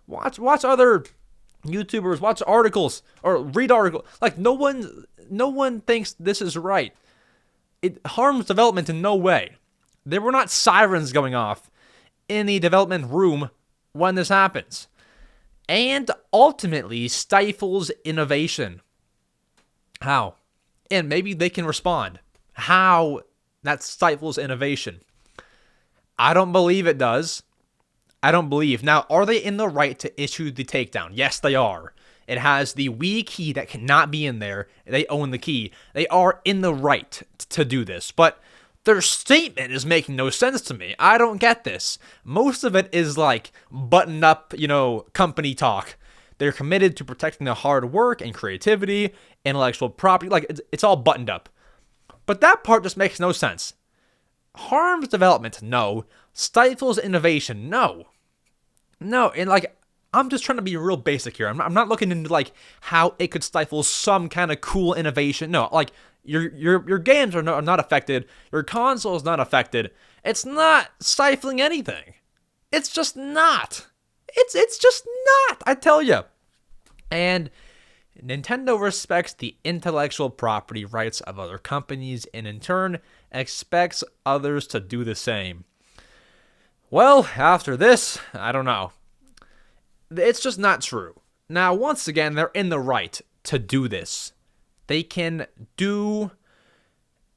Speaker 1: Watch other YouTubers, watch articles, or read articles. Like, no one thinks this is right. It harms development in no way. There were not sirens going off in the development room when this happens. And ultimately stifles innovation. How? And maybe they can respond. How that stifles innovation. I don't believe it does. I don't believe. Now, are they in the right to issue the takedown? Yes, they are. It has the Wii key that cannot be in there. They own the key. They are in the right to do this. But their statement is making no sense to me. I don't get this. Most of it is like buttoned up, company talk. They're committed to protecting the hard work and creativity, intellectual property. Like, it's all buttoned up. But that part just makes no sense. Harms development? No. Stifles innovation? No. No, and like, I'm just trying to be real basic here. I'm not looking into like how it could stifle some kind of cool innovation. No, like your games are not affected. Your console is not affected. It's not stifling anything. It's just not. It's just not. I tell you. And Nintendo respects the intellectual property rights of other companies and in turn expects others to do the same. Well, after this, I don't know. It's just not true. Now, once again, they're in the right to do this. They can do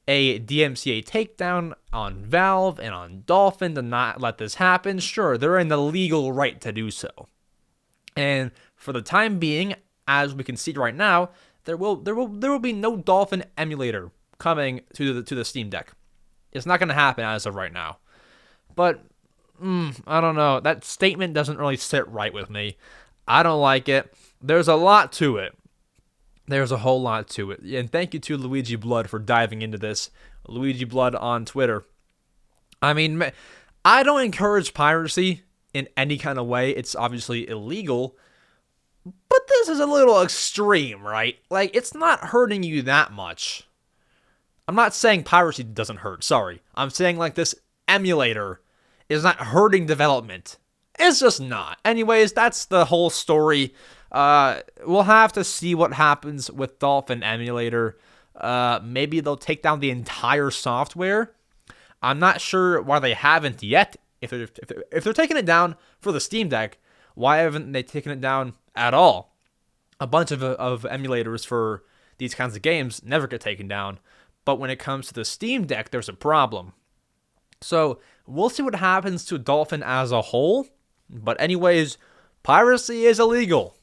Speaker 1: a DMCA takedown on Valve and on Dolphin to not let this happen. Sure, they're in the legal right to do so. And for the time being, as we can see right now, there will be no Dolphin Emulator coming to the Steam Deck. It's not going to happen as of right now. But I don't know. That statement doesn't really sit right with me. I don't like it. There's a lot to it. There's a whole lot to it. And thank you to Luigi Blood for diving into this. Luigi Blood on Twitter. I mean, I don't encourage piracy in any kind of way. It's obviously illegal. But this is a little extreme, right? Like, it's not hurting you that much. I'm not saying piracy doesn't hurt. Sorry. I'm saying, like, this emulator is not hurting development. It's just not. Anyways, that's the whole story. We'll have to see what happens with Dolphin Emulator. Maybe they'll take down the entire software. I'm not sure why they haven't yet. If they're taking it down for the Steam Deck, why haven't they taken it down at all? A bunch of emulators for these kinds of games never get taken down. But when it comes to the Steam Deck, there's a problem. So we'll see what happens to Dolphin as a whole. But anyways, piracy is illegal.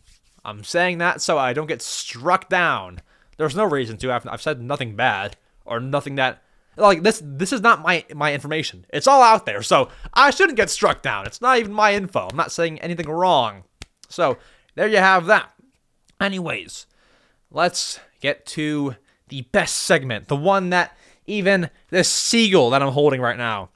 Speaker 1: I'm saying that so I don't get struck down. There's no reason to. I've said nothing bad or nothing that... Like, this is not my information. It's all out there, so I shouldn't get struck down. It's not even my info. I'm not saying anything wrong. So there you have that. Anyways, let's get to the best segment. The one that even this seagull that I'm holding right now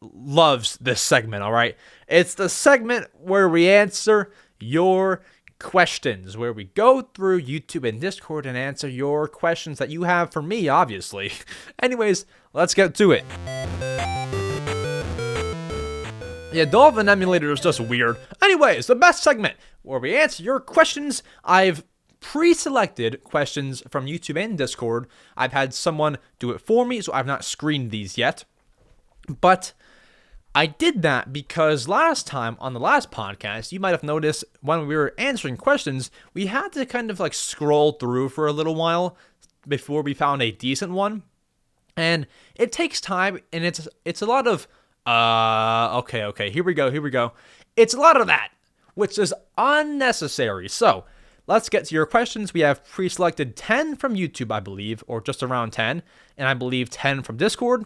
Speaker 1: loves this segment, all right? It's the segment where we answer your questions, where we go through YouTube and Discord and answer your questions that you have for me, obviously. Anyways, let's get to it. Yeah, Dolphin Emulator is just weird. Anyways, the best segment where we answer your questions. I've pre-selected questions from YouTube and Discord. I've had someone do it for me, so I've not screened these yet. But I did that because last time on the last podcast, you might have noticed when we were answering questions, we had to kind of like scroll through for a little while before we found a decent one. And it takes time, and it's a lot of, okay, here we go. It's a lot of that, which is unnecessary. So let's get to your questions. We have pre-selected 10 from YouTube, I believe, or just around 10, and I believe 10 from Discord.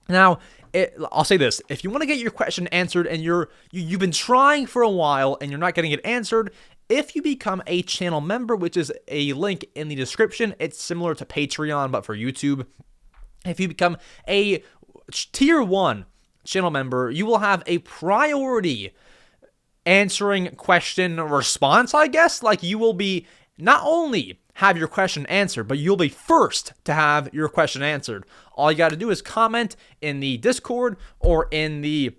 Speaker 1: Now, I'll say this. If you want to get your question answered and you've been trying for a while and you're not getting it answered, if you become a channel member, which is a link in the description, it's similar to Patreon, but for YouTube. If you become a tier 1 channel member, you will have a priority answering question response, I guess. Like, you will be not only have your question answered, but you'll be first to have your question answered. All you got to do is comment in the Discord or in the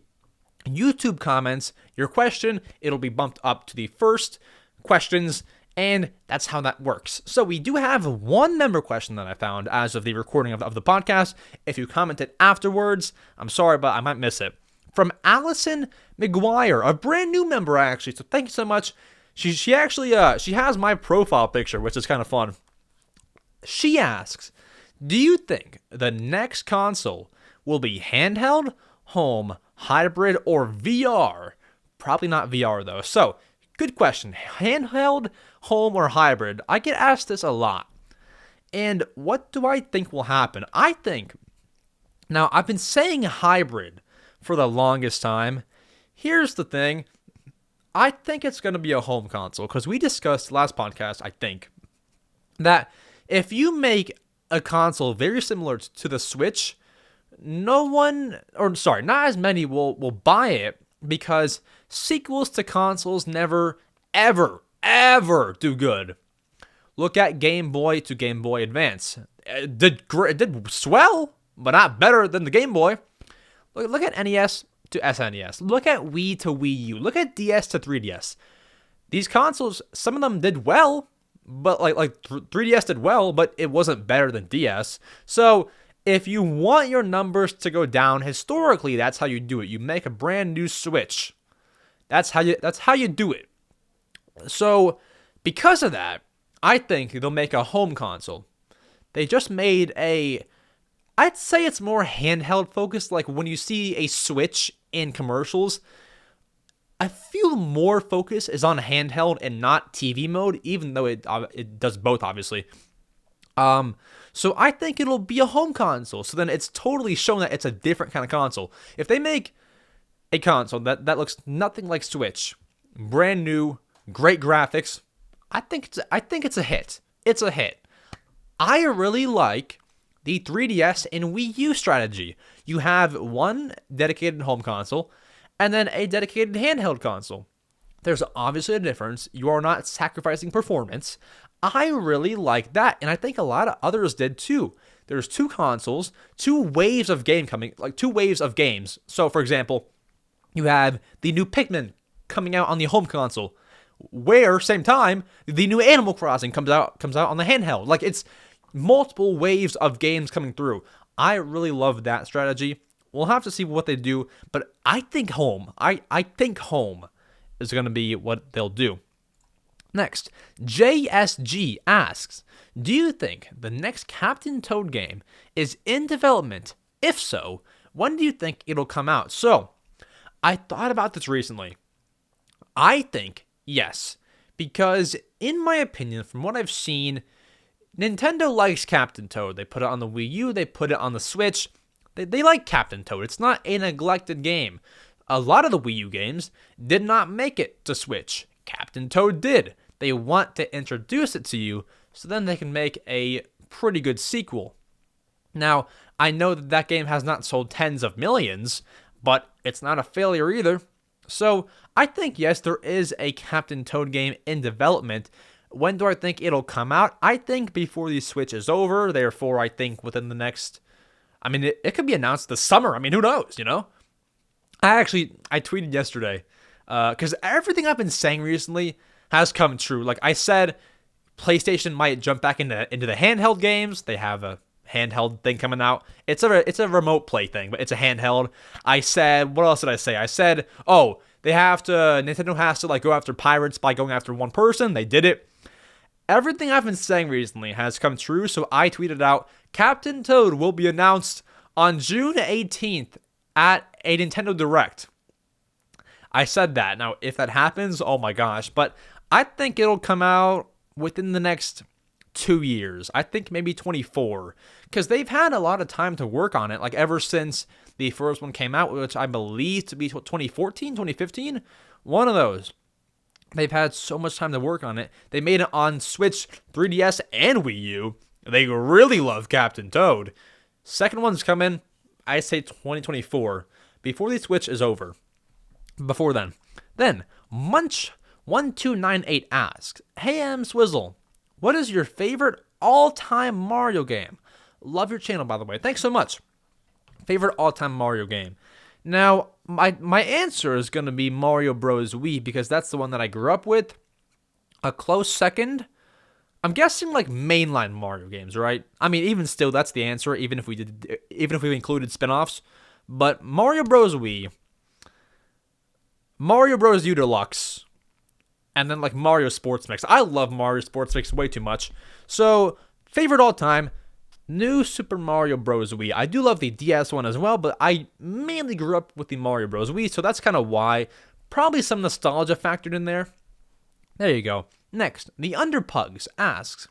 Speaker 1: YouTube comments your question. It'll be bumped up to the first questions, and that's how that works. So we do have one member question that I found as of the recording of the podcast. If you commented afterwards, I'm sorry, but I might miss it. From Allison McGuire, a brand new member, actually. So thank you so much. She actually she has my profile picture, which is kind of fun. She asks, do you think the next console will be handheld, home, hybrid, or VR? Probably not VR though. So, good question. Handheld, home, or hybrid? I get asked this a lot. And what do I think will happen? Now I've been saying hybrid for the longest time. Here's the thing. I think it's going to be a home console, because we discussed last podcast, I think, that if you make a console very similar to the Switch, not as many will buy it, because sequels to consoles never, ever do good. Look at Game Boy to Game Boy Advance. It did swell, but not better than the Game Boy. Look at NES to SNES. Look at Wii to Wii U. Look at DS to 3DS. These consoles, some of them did well, but like 3DS did well, but it wasn't better than DS. So if you want your numbers to go down, historically, that's how you do it. You make a brand new Switch. That's how you do it. So because of that, I think they'll make a home console. They just made I'd say it's more handheld focused. Like when you see a Switch in commercials, I feel more focus is on handheld and not TV mode, even though it does both, obviously. So I think it'll be a home console. So then it's totally shown that it's a different kind of console. If they make a console that looks nothing like Switch, brand new, great graphics, I think it's a hit. It's a hit. I really like the 3DS and Wii U strategy. You have one dedicated home console and then a dedicated handheld console. There's obviously a difference. You are not sacrificing performance. I really like that, and I think a lot of others did too. There's two consoles, two waves of games. So, for example, you have the new Pikmin coming out on the home console, where same time the new Animal Crossing comes out on the handheld. Like, it's multiple waves of games coming through. I really love that strategy. We'll have to see what they do, but I think home. I think home is going to be what they'll do. Next, JSG asks, do you think the next Captain Toad game is in development? If so, when do you think it'll come out? So, I thought about this recently. I think yes, because in my opinion, from what I've seen, Nintendo likes Captain Toad. They put it on the Wii U, they put it on the Switch. They like Captain Toad. It's not a neglected game. A lot of the Wii U games did not make it to Switch. Captain Toad did. They want to introduce it to you so then they can make a pretty good sequel. Now, I know that game has not sold tens of millions, but it's not a failure either. So, I think, yes, there is a Captain Toad game in development. When do I think it'll come out? I think before the Switch is over. Therefore, I think within the next... it could be announced this summer. Who knows, I tweeted yesterday, because everything I've been saying recently has come true. Like I said, PlayStation might jump back into the handheld games. They have a handheld thing coming out. It's a remote play thing, but it's a handheld. I said, what else did I say? I said, Nintendo has to go after pirates by going after one person. They did it. Everything I've been saying recently has come true, so I tweeted out, Captain Toad will be announced on June 18th at a Nintendo Direct. I said that. Now, if that happens, oh my gosh. But I think it'll come out within the next 2 years. I think maybe 24, because they've had a lot of time to work on it, like ever since the first one came out, which I believe to be 2014, 2015, one of those. They've had so much time to work on it. They made it on Switch, 3DS, and Wii U. They really love Captain Toad. Second one's coming, I say 2024, before the Switch is over. Before then. Then, Munch1298 asks, Hey EmSwizzle, what is your favorite all-time Mario game? Love your channel, by the way. Thanks so much. Favorite all-time Mario game. Now, my answer is going to be Mario Bros. Wii, because that's the one that I grew up with. A close second, I'm guessing like mainline Mario games, right? I mean, even still, that's the answer, even if we included spin-offs. But Mario Bros. Wii, Mario Bros. U Deluxe, and then like Mario Sports Mix. I love Mario Sports Mix way too much. So, favorite all time, New Super Mario Bros. Wii. I do love the DS one as well, but I mainly grew up with the Mario Bros. Wii, so that's kind of why. Probably some nostalgia factored in there. There you go. Next, the Underpugs asks,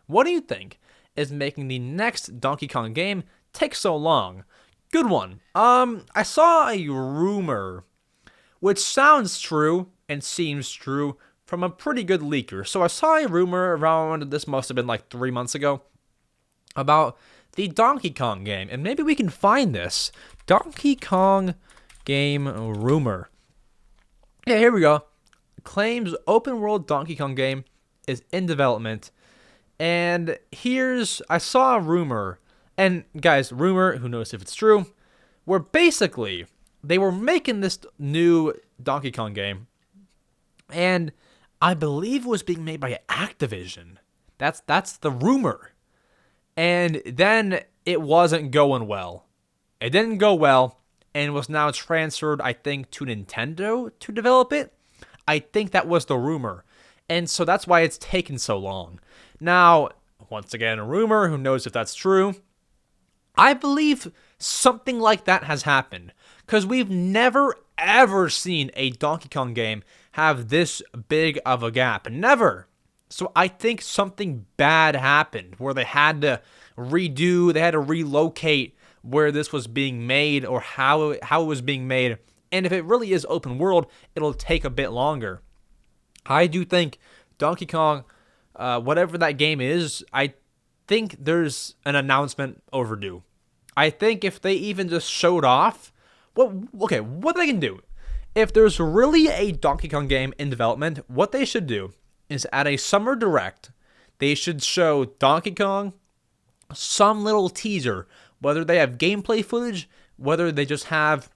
Speaker 1: what do you think is making the next Donkey Kong game take so long? Good one. I saw a rumor, which sounds true and seems true, from a pretty good leaker. So I saw a rumor around, this must have been like 3 months ago, about the Donkey Kong game. And maybe we can find this. Donkey Kong game rumor. Yeah, here we go. Claims open world Donkey Kong game is in development. And I saw a rumor. And guys, rumor, who knows if it's true, where basically they were making this new Donkey Kong game. And I believe it was being made by Activision. That's the rumor. And then it wasn't going well. It didn't go well and was now transferred, I think, to Nintendo to develop it. I think that was the rumor. And so that's why it's taken so long. Now, once again, a rumor, who knows if that's true. I believe something like that has happened, because we've never, ever seen a Donkey Kong game have this big of a gap. Never. So I think something bad happened where they had to relocate where this was being made or how it was being made. And if it really is open world, it'll take a bit longer. I do think Donkey Kong, whatever that game is, I think there's an announcement overdue. I think if they even just showed off, what they can do. If there's really a Donkey Kong game in development, what they should do is at a summer direct, they should show Donkey Kong some little teaser, whether they have gameplay footage, whether they just have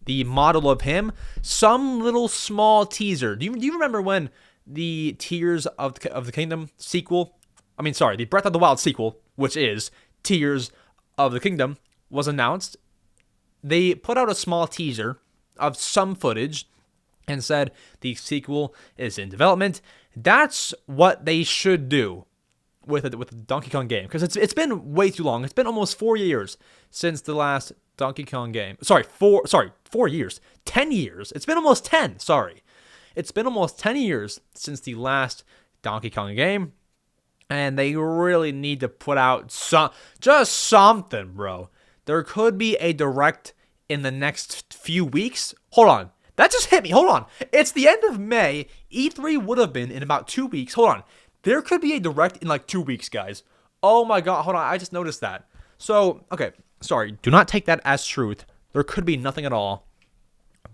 Speaker 1: the model of him, some little small teaser. Do you remember when the Tears of the Kingdom sequel, the Breath of the Wild sequel, which is Tears of the Kingdom, was announced? They put out a small teaser of some footage and said the sequel is in development. That's what they should do with the Donkey Kong game, because it's been way too long. It's been almost 4 years since the last Donkey Kong game. 4 years. 10 years. It's been almost 10. It's been almost 10 years since the last Donkey Kong game, and they really need to put out just something, bro. There could be a direct in the next few weeks. Hold on. That just hit me. Hold on. It's the end of May. E3 would have been in about 2 weeks. Hold on. There could be a direct in like 2 weeks, guys. Oh my god. Hold on. I just noticed that. So, okay. Sorry. Do not take that as truth. There could be nothing at all.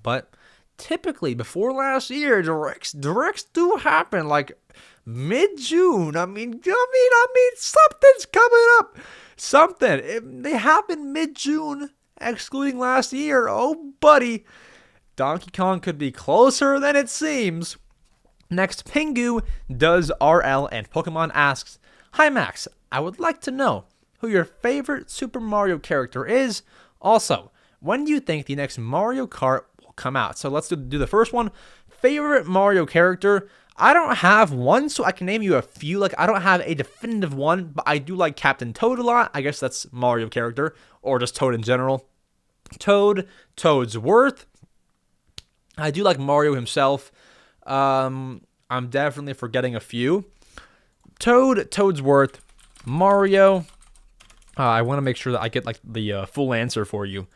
Speaker 1: But typically, before last year, directs do happen like mid-June. I mean, something's coming up. They happen mid-June, excluding last year. Oh, buddy. Donkey Kong could be closer than it seems. Next, Pingu does RL and Pokemon asks, Hi Max, I would like to know who your favorite Super Mario character is. Also, when do you think the next Mario Kart will come out? So let's do the first one. Favorite Mario character. I don't have one, so I can name you a few. Like, I don't have a definitive one, but I do like Captain Toad a lot. I guess that's Mario character, or just Toad in general. Toad's Worth. I do like Mario himself. I'm definitely forgetting a few. Toadsworth, Mario. I want to make sure that I get like the full answer for you.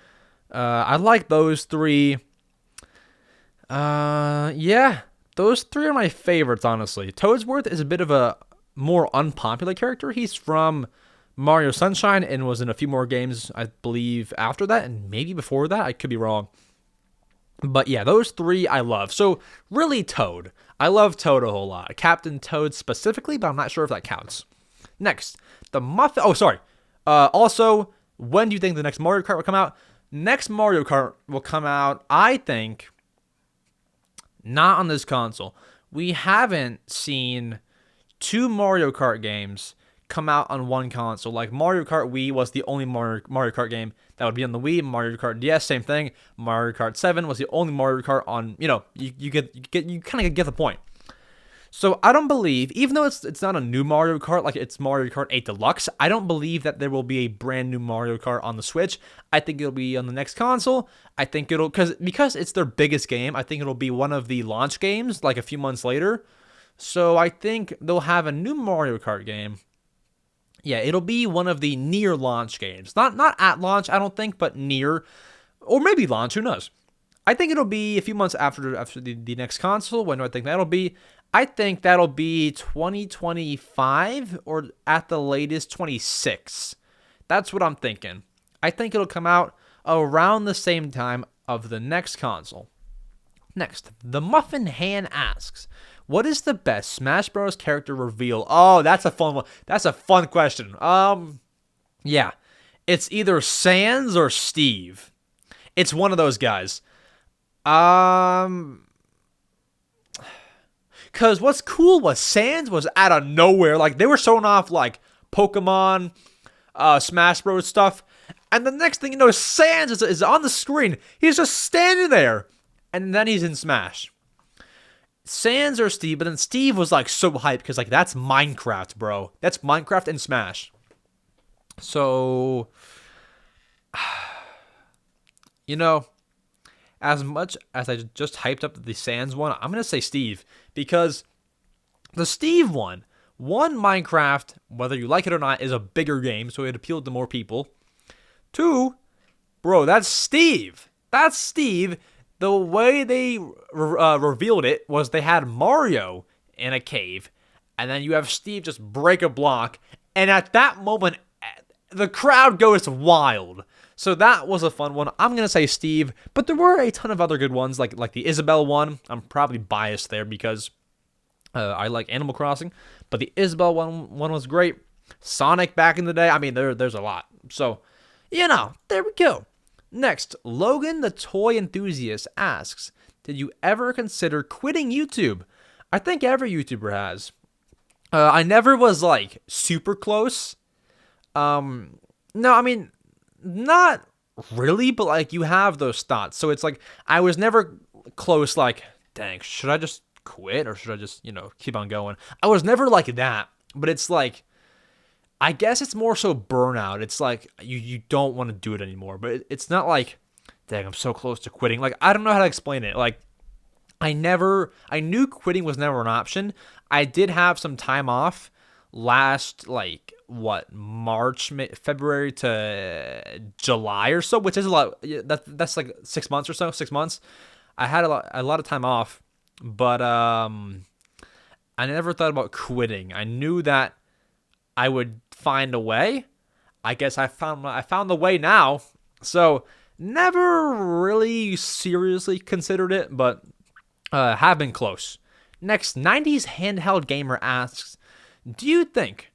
Speaker 1: I like those three. Yeah, those three are my favorites, honestly. Toadsworth is a bit of a more unpopular character. He's from Mario Sunshine and was in a few more games, I believe, after that, and maybe before that. I could be wrong. But yeah, those three I love. So really Toad. I love Toad a whole lot. Captain Toad specifically, but I'm not sure if that counts. Next, the Muffin. Oh, sorry. Also, when do you think the next Mario Kart will come out? Next Mario Kart will come out, I think, not on this console. We haven't seen 2 Mario Kart games come out on one console. Like Mario Kart Wii was the only Mario Kart game that would be on the Wii. Mario Kart DS, same thing. Mario Kart 7 was the only Mario Kart on, you kind of get the point. So I don't believe, even though it's not a new Mario Kart, like it's Mario Kart 8 Deluxe, I don't believe that there will be a brand new Mario Kart on the Switch. I think it'll be on the next console. I think it'll, because it's their biggest game, I think it'll be one of the launch games, like a few months later. So I think they'll have a new Mario Kart game. Yeah, it'll be one of the near launch games. Not at launch, I don't think, but near. Or maybe launch, who knows? I think it'll be a few months after the next console. When do I think that'll be? I think that'll be 2025 or at the latest 26. That's what I'm thinking. I think it'll come out around the same time of the next console. Next, the Muffin Hand asks, what is the best Smash Bros. Character reveal? Oh, that's a fun one. That's a fun question. Yeah. It's either Sans or Steve. It's one of those guys. Because what's cool was Sans was out of nowhere. Like, they were showing off, like, Pokemon, Smash Bros. Stuff. And the next thing you know, Sans is on the screen. He's just standing there. And then he's in Smash. Sans or Steve, but then Steve was, like, so hyped. Because, like, that's Minecraft, bro. That's Minecraft and Smash. So, you know, as much as I just hyped up the Sans one, I'm going to say Steve. Because the Steve one Minecraft, whether you like it or not, is a bigger game, so it appealed to more people. 2, bro, that's Steve. That's Steve. The way they revealed it was they had Mario in a cave, and then you have Steve just break a block, and at that moment, the crowd goes wild. So that was a fun one. I'm going to say Steve, but there were a ton of other good ones, like the Isabelle one. I'm probably biased there because I like Animal Crossing, but the Isabelle one was great. Sonic back in the day, I mean, there's a lot. So, you know, there we go. Next, Logan the Toy Enthusiast asks, did you ever consider quitting YouTube? I think every YouTuber has. I never was, like, super close. No, I mean, not really, but like you have those thoughts. So it's like I was never close, like, dang, should I just quit or should I just, keep on going? I was never like that, but it's like, I guess it's more so burnout. It's like you don't want to do it anymore, but it's not like, dang, I'm so close to quitting. Like, I don't know how to explain it. Like, I knew quitting was never an option. I did have some time off last, like, March, February to July or so, which is a lot. That's like 6 months or so, 6 months. I had a lot of time off, but I never thought about quitting. I knew that I would find a way. I guess I found the way now. So never really seriously considered it, but have been close. Next, 90s Handheld Gamer asks, do you think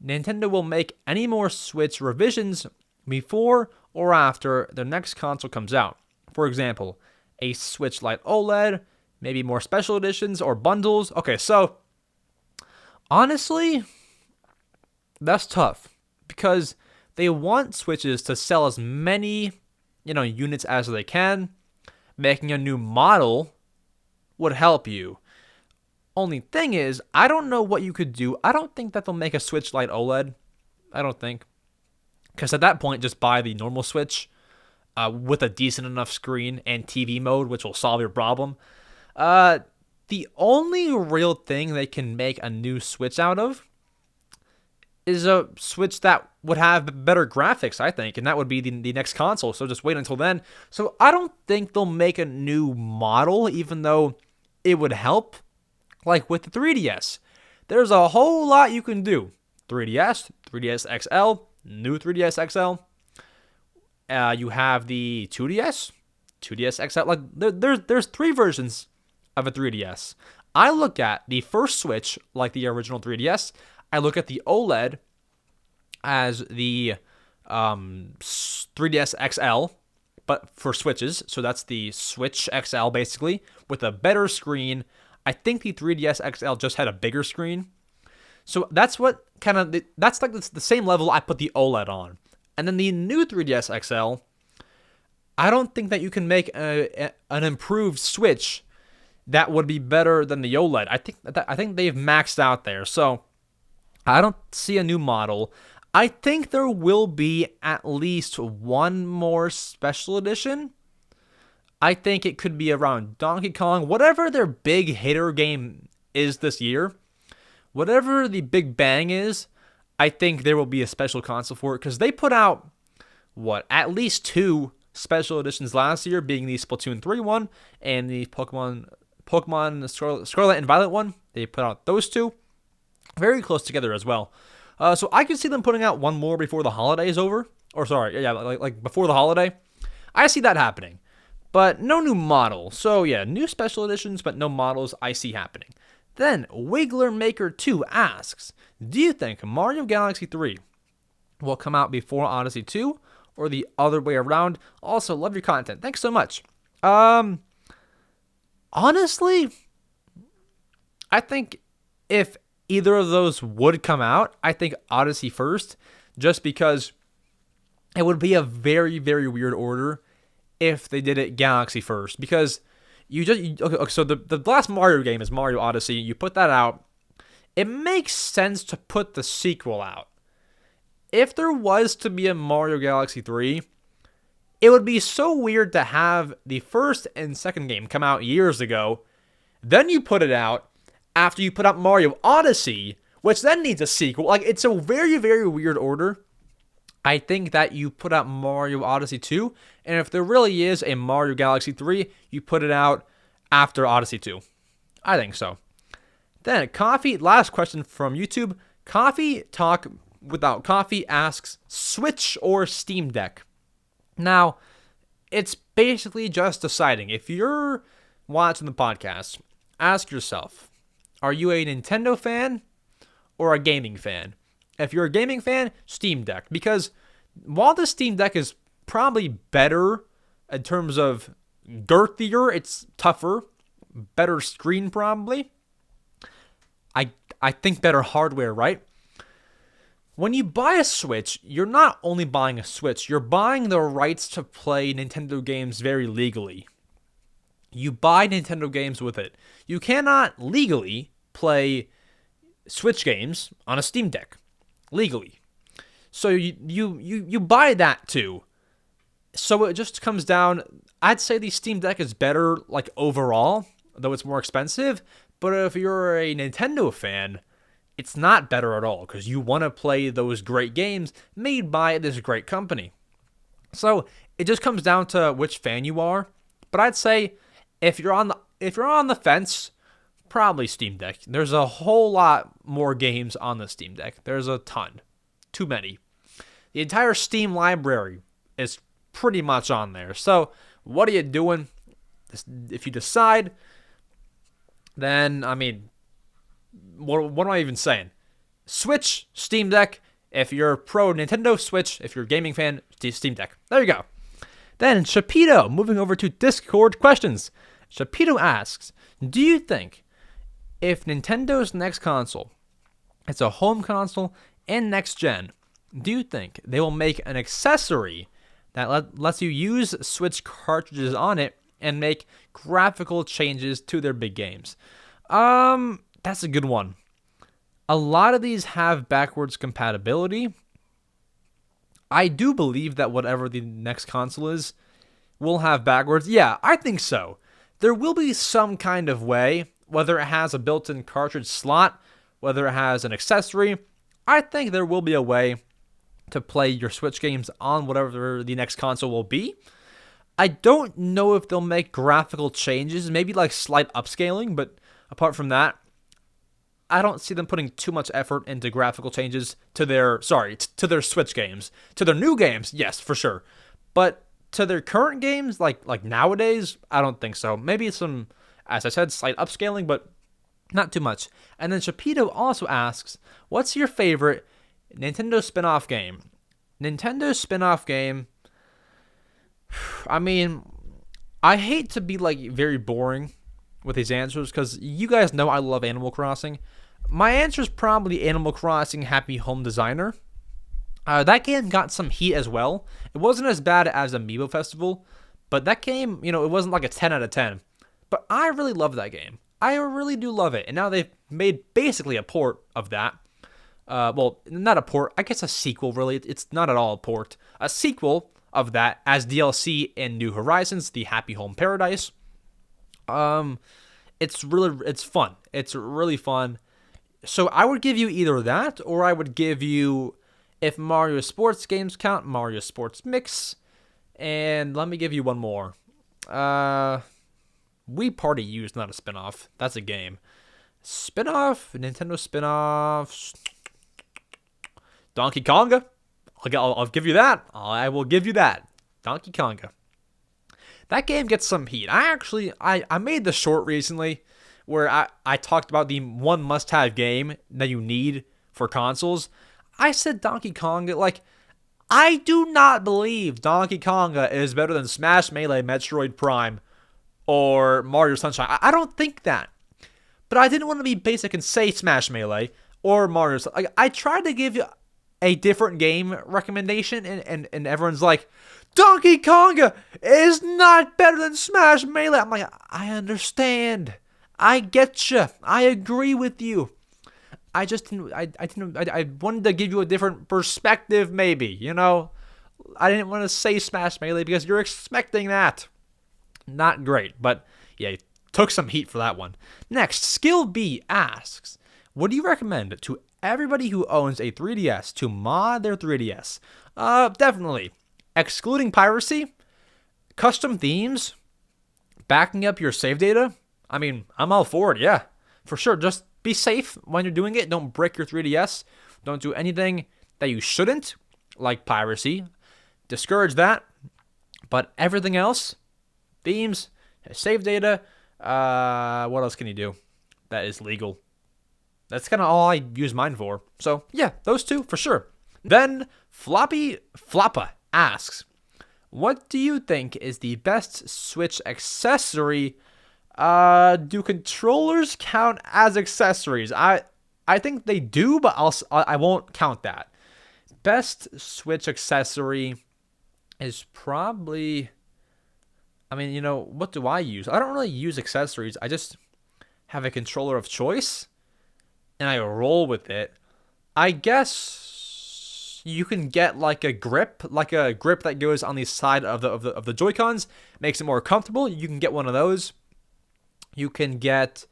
Speaker 1: Nintendo will make any more Switch revisions before or after the next console comes out? For example, a Switch Lite OLED, maybe more special editions or bundles. Okay, so honestly, that's tough because they want Switches to sell as many, units as they can. Making a new model would help you. Only thing is, I don't know what you could do. I don't think that they'll make a Switch Lite OLED. I don't think. Because at that point, just buy the normal Switch with a decent enough screen and TV mode, which will solve your problem. The only real thing they can make a new Switch out of is a Switch that would have better graphics, I think, and that would be the next console. So just wait until then. So I don't think they'll make a new model, even though it would help. Like with the 3DS, there's a whole lot you can do. 3DS, 3DS XL, new 3DS XL. You have the 2DS, 2DS XL. Like there's 3 versions of a 3DS. I look at the first Switch like the original 3DS. I look at the OLED as the 3DS XL, but for Switches. So that's the Switch XL basically with a better screen. I think the 3DS XL just had a bigger screen. So that's what that's like the same level I put the OLED on. And then the new 3DS XL, I don't think that you can make an improved Switch that would be better than the OLED. I think they've maxed out there. So I don't see a new model. I think there will be at least one more special edition. I think it could be around Donkey Kong, whatever their big hitter game is this year. Whatever the big bang is, I think there will be a special console for it because they put out, at least 2 special editions last year, being the Splatoon 3 one and the Pokemon Scarlet and Violet one. They put out those 2 very close together as well. So I could see them putting out one more before the holiday is over. Or sorry, like before the holiday. I see that happening. But no new model. So yeah, new special editions, but no models I see happening. Then Wiggler Maker 2 asks, do you think Mario Galaxy 3 will come out before Odyssey 2 or the other way around? Also, love your content. Thanks so much. Honestly, I think if either of those would come out, I think Odyssey first, just because it would be a very, very weird order if they did it Galaxy first, because so the last Mario game is Mario Odyssey. You put that out, it makes sense to put the sequel out. If there was to be a Mario Galaxy 3, it would be so weird to have the first and second game come out years ago, then you put it out after you put out Mario Odyssey, which then needs a sequel. Like, it's a very, very weird order. I think that you put out Mario Odyssey 2, and if there really is a Mario Galaxy 3, you put it out after Odyssey 2. I think so. Then, last question from YouTube. Coffee Talk Without Coffee asks, Switch or Steam Deck? Now, it's basically just deciding. If you're watching the podcast, ask yourself, are you a Nintendo fan or a gaming fan? If you're a gaming fan, Steam Deck. Because while the Steam Deck is probably better in terms of girthier, it's tougher, better screen probably. I think better hardware, right? When you buy a Switch, you're not only buying a Switch, you're buying the rights to play Nintendo games very legally. You buy Nintendo games with it. You cannot legally play Switch games on a Steam Deck. Legally. So you buy that too. So it just comes down, I'd say the Steam Deck is better like overall, though it's more expensive. But if you're a Nintendo fan, it's not better at all because you want to play those great games made by this great company. So it just comes down to which fan you are. But I'd say if you're on the fence, probably Steam Deck. There's a whole lot more games on the Steam Deck. There's a ton. Too many. The entire Steam library is pretty much on there. So what are you doing? If you decide, then, I mean, what am I even saying? Switch, Steam Deck. If you're pro Nintendo, Switch. If you're a gaming fan, Steam Deck. There you go. Then Shapito, moving over to Discord questions. Shapito asks, do you think if Nintendo's next console, it's a home console and next gen, do you think they will make an accessory that lets you use Switch cartridges on it and make graphical changes to their big games? That's a good one. A lot of these have backwards compatibility. I do believe that whatever the next console is will have backwards. Yeah, I think so. There will be some kind of way, whether it has a built-in cartridge slot, whether it has an accessory. I think there will be a way to play your Switch games on whatever the next console will be. I don't know if they'll make graphical changes, maybe like slight upscaling, but apart from that, I don't see them putting too much effort into graphical changes to their Switch games. To their new games, yes, for sure. But to their current games, like nowadays, I don't think so. Maybe some, as I said, slight upscaling, but not too much. And then Shapito also asks, what's your favorite Nintendo spin-off game? Nintendo spin-off game, I mean, I hate to be like very boring with these answers because you guys know I love Animal Crossing. My answer is probably Animal Crossing Happy Home Designer. That game got some heat as well. It wasn't as bad as Amiibo Festival, but that game, it wasn't like a 10 out of 10. But I really love that game. I really do love it. And now they've made basically a port of that. Well, not a port. I guess a sequel, really. It's not at all a port. A sequel of that as DLC in New Horizons, the Happy Home Paradise. It's fun. It's really fun. So I would give you either that, or I would give you, if Mario Sports games count, Mario Sports Mix. And let me give you one more. Wii Party U is not a spinoff. That's a game. Spinoff, Nintendo spinoffs. Donkey Konga. I'll give you that. I will give you that. Donkey Konga. That game gets some heat. I made the short recently where I talked about the one must-have game that you need for consoles. I said Donkey Konga. Like, I do not believe Donkey Konga is better than Smash Melee, Metroid Prime, or Mario Sunshine. I don't think that. But I didn't want to be basic and say Smash Melee or Mario Sunshine. I tried to give you a different game recommendation, and everyone's like, Donkey Konga is not better than Smash Melee. I'm like, I understand. I get you. I agree with you. I wanted to give you a different perspective, maybe, I didn't want to say Smash Melee because you're expecting that. Not great, but yeah, took some heat for that one. Next, Skill B asks, what do you recommend to everybody who owns a 3DS to mod their 3DS? Definitely. Excluding piracy, custom themes, backing up your save data. I mean, I'm all for it, yeah. For sure, just be safe when you're doing it. Don't break your 3DS. Don't do anything that you shouldn't, like piracy. Discourage that. But everything else, themes, save data, what else can you do that is legal? That's kind of all I use mine for. So, yeah, those two for sure. Then, Floppy Floppa asks, what do you think is the best Switch accessory? Do controllers count as accessories? I think they do, but I won't count that. Best Switch accessory is probably, what do I use? I don't really use accessories. I just have a controller of choice, and I roll with it. I guess you can get like a grip that goes on the side of the Joy-Cons, makes it more comfortable. You can get one of those. You can get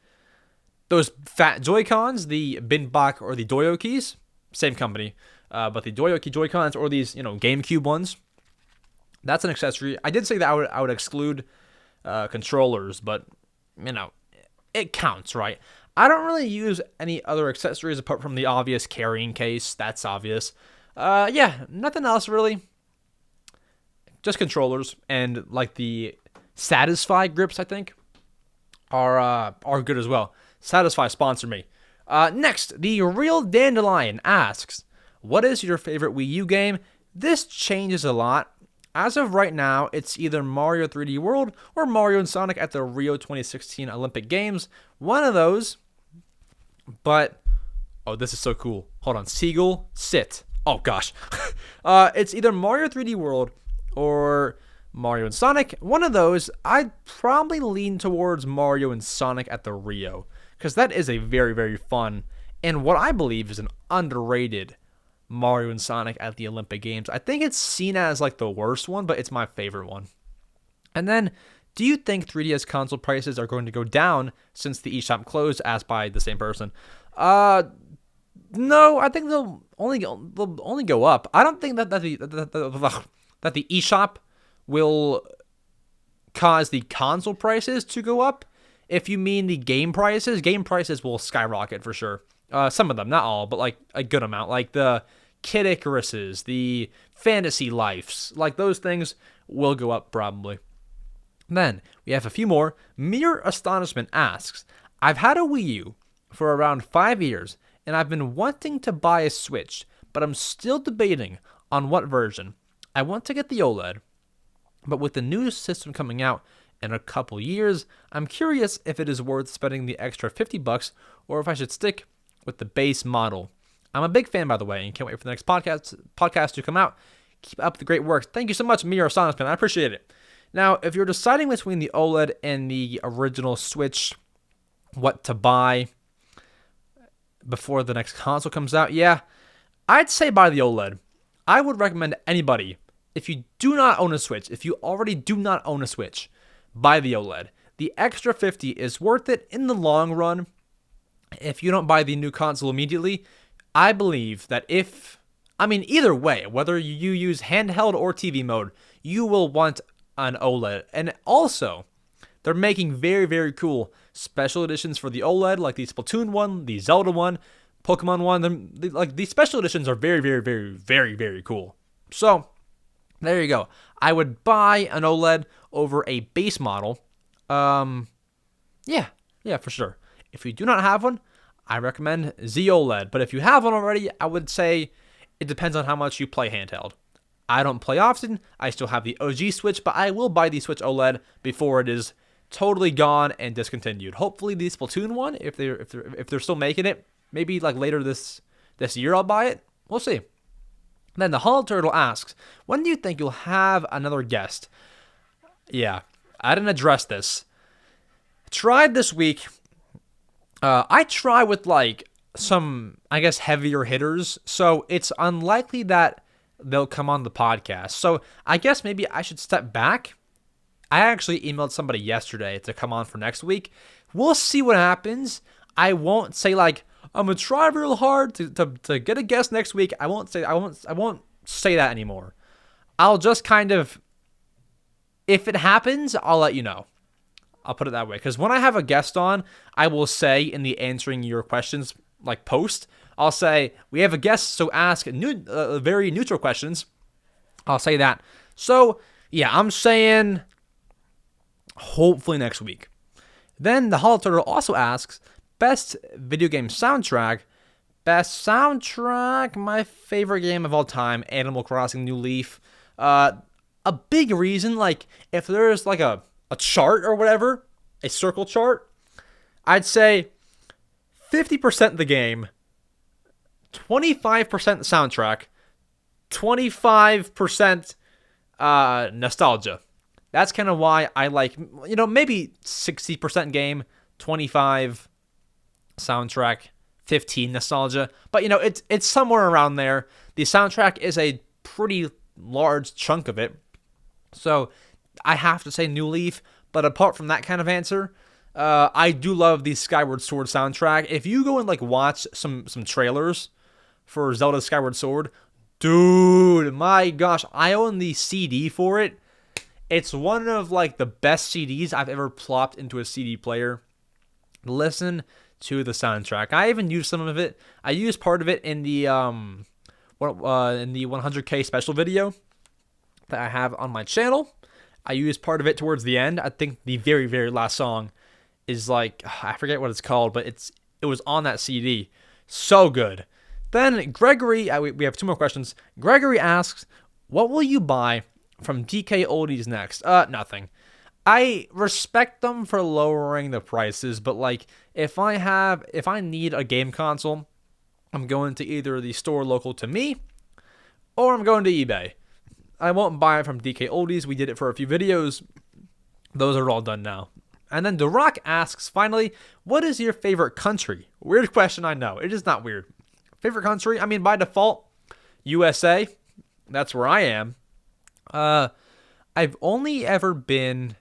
Speaker 1: those fat Joy-Cons, the Binbach or the Doyokis, same company, but the Doyoki Joy-Cons or these, GameCube ones. That's an accessory. I did say that I would exclude controllers, but it counts, right? I don't really use any other accessories apart from the obvious carrying case. That's obvious. Yeah, nothing else really. Just controllers and like the Satisfy grips, I think, are good as well. Satisfy sponsor me. Next, the Real Dandelion asks, what is your favorite Wii U game? This changes a lot. As of right now, it's either Mario 3D World or Mario and Sonic at the Rio 2016 Olympic Games. One of those. But, oh, this is so cool. Hold on. Seagull, sit. Oh, gosh. It's either Mario 3D World or Mario and Sonic. One of those, I'd probably lean towards Mario and Sonic at the Rio, because that is a very, very fun and what I believe is an underrated Mario and Sonic at the Olympic Games. I think it's seen as like the worst one, but it's my favorite one. And then, do you think 3DS console prices are going to go down since the eShop closed, asked by the same person? No, I think they'll only go up. I don't think that the eShop will cause the console prices to go up. If you mean the game prices will skyrocket for sure. Some of them, not all, but like a good amount. Like the Kid Icaruses, the Fantasy Lifes, like those things will go up probably. Then we have a few more. Mere Astonishment asks, I've had a Wii U for around 5 years, and I've been wanting to buy a Switch, but I'm still debating on what version. I want to get the OLED, but with the new system coming out in a couple years, I'm curious if it is worth spending the extra $50 or if I should stick with the base model. I'm a big fan, by the way, and can't wait for the next podcast to come out. Keep up the great work. Thank you so much, Mere Astonishment. I appreciate it. Now, if you're deciding between the OLED and the original Switch, what to buy before the next console comes out, yeah, I'd say buy the OLED. I would recommend anybody, if you do not own a Switch, if you already do not own a Switch, buy the OLED. The extra $50 is worth it in the long run. If you don't buy the new console immediately, I believe that either way, whether you use handheld or TV mode, you will want an OLED. And also, they're making very, very cool special editions for the OLED, like the Splatoon one, the Zelda one, Pokemon one. Like these special editions are very, very, very, very, very cool. So there you go. I would buy an OLED over a base model. Yeah, for sure. If you do not have one, I recommend the OLED. But if you have one already, I would say it depends on how much you play handheld. I don't play often. I still have the OG Switch, but I will buy the Switch OLED before it is totally gone and discontinued. Hopefully the Splatoon one, if they're still making it, maybe like later this year I'll buy it. We'll see. Then the Hollow Turtle asks, when do you think you'll have another guest? Yeah, I didn't address this. Tried this week. I try with like some, I guess, heavier hitters, so it's unlikely that they'll come on the podcast. So I guess maybe I should step back. I actually emailed somebody yesterday to come on for next week. We'll see what happens. I won't say like I'm gonna try real hard to get a guest next week. I won't say that anymore. I'll just kind of, if it happens, I'll let you know. I'll put it that way. Because when I have a guest on, I will say in the answering your questions like post, I'll say, we have a guest, so ask very neutral questions. I'll say that. So, yeah, I'm saying hopefully next week. Then the Hollow Turtle also asks, best video game soundtrack. Best soundtrack, my favorite game of all time, Animal Crossing New Leaf. A big reason, like, if there's like a chart or whatever, a circle chart, I'd say 50% the game, 25% the soundtrack, 25% nostalgia. That's kind of why I like, maybe 60% game, 25 soundtrack, 15 nostalgia. But, it's somewhere around there. The soundtrack is a pretty large chunk of it. So I have to say New Leaf, but apart from that kind of answer, I do love the Skyward Sword soundtrack. If you go and like watch some trailers for Zelda Skyward Sword, dude, my gosh, I own the CD for it. It's one of like the best CDs I've ever plopped into a CD player. Listen to the soundtrack. I even used some of it. I used part of it in the 100K special video that I have on my channel. I used part of it towards the end. I think the very, very last song is like, I forget what it's called, but it was on that CD. So good. Then Gregory, we have two more questions. Gregory asks, what will you buy from DKOldies next? Nothing. I respect them for lowering the prices, but like if I need a game console, I'm going to either the store local to me or I'm going to eBay. I won't buy it from DKOldies. We did it for a few videos. Those are all done now. And then The Rock asks, finally, what is your favorite country? Weird question, I know. It is not weird. Favorite country? I mean, by default, USA. That's where I am. I've only ever been...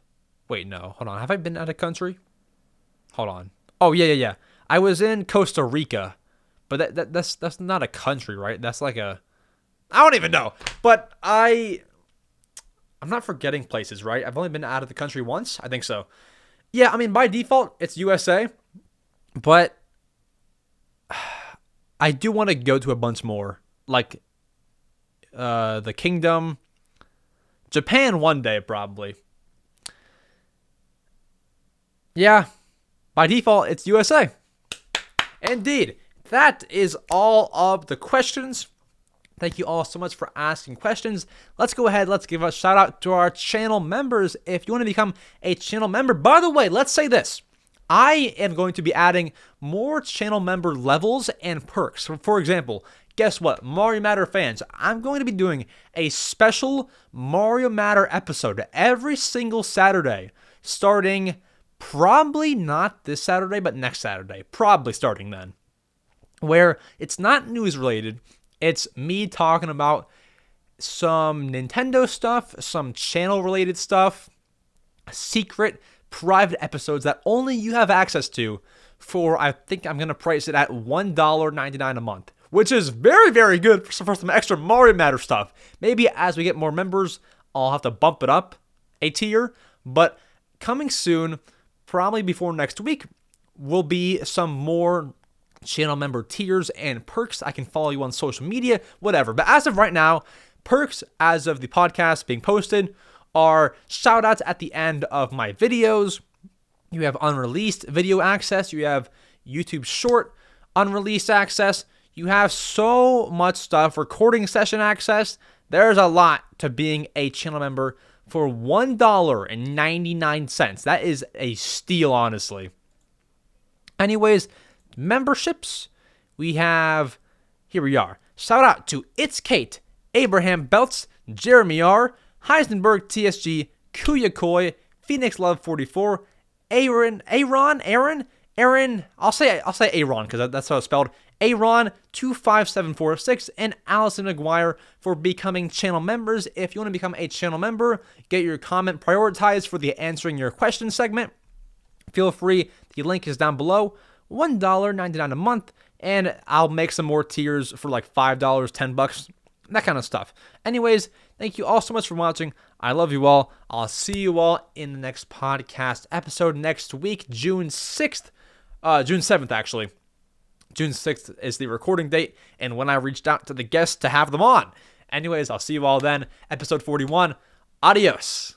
Speaker 1: Wait, no. Hold on. Have I been out of country? Hold on. Oh, yeah. I was in Costa Rica But that's not a country, right? That's like I don't even know. But I'm not forgetting places, right? I've only been out of the country once. I think so. Yeah, I mean, by default, it's USA. But I do want to go to a bunch more. Like the Kingdom. Japan one day, probably. Yeah, by default, it's USA. Indeed. That is all of the questions. Thank you all so much for asking questions. Let's go ahead. Let's give a shout out to our channel members. If you want to become a channel member, by the way, let's say this. I am going to be adding more channel member levels and perks. For example, guess what? Mario Matter fans, I'm going to be doing a special Mario Matter episode every single Saturday, starting probably not this Saturday, but next Saturday. Probably starting then. Where it's not news related. It's me talking about some Nintendo stuff, some channel related stuff, secret private episodes that only you have access to for, I think I'm going to price it at $1.99 a month, which is very, very good for some extra Mario Matter stuff. Maybe as we get more members, I'll have to bump it up a tier, but coming soon, probably before next week, will be some more channel member tiers and perks. I can follow you on social media, whatever. But as of right now, perks as of the podcast being posted are shoutouts at the end of my videos. You have unreleased video access. You have YouTube short unreleased access. You have so much stuff. Recording session access. There's a lot to being a channel member for $1.99. That is a steal, honestly. Anyways, memberships. We have, here we are. Shout out to It's Kate, Abraham Belts, Jeremy R., Heisenberg TSG, Kuyakoi, Phoenix Love 44, Aaron, I'll say Aaron because that's how it's spelled, Aaron 25746, and Allison McGuire for becoming channel members. If you want to become a channel member, get your comment prioritized for the answering your questions segment, feel free. The link is down below. $1.99 a month, and I'll make some more tiers for like $5, $10, that kind of stuff. Anyways, thank you all so much for watching. I love you all. I'll see you all in the next podcast episode next week, June 6th. June 7th, actually. June 6th is the recording date, and when I reached out to the guests to have them on. Anyways, I'll see you all then. Episode 41. Adios.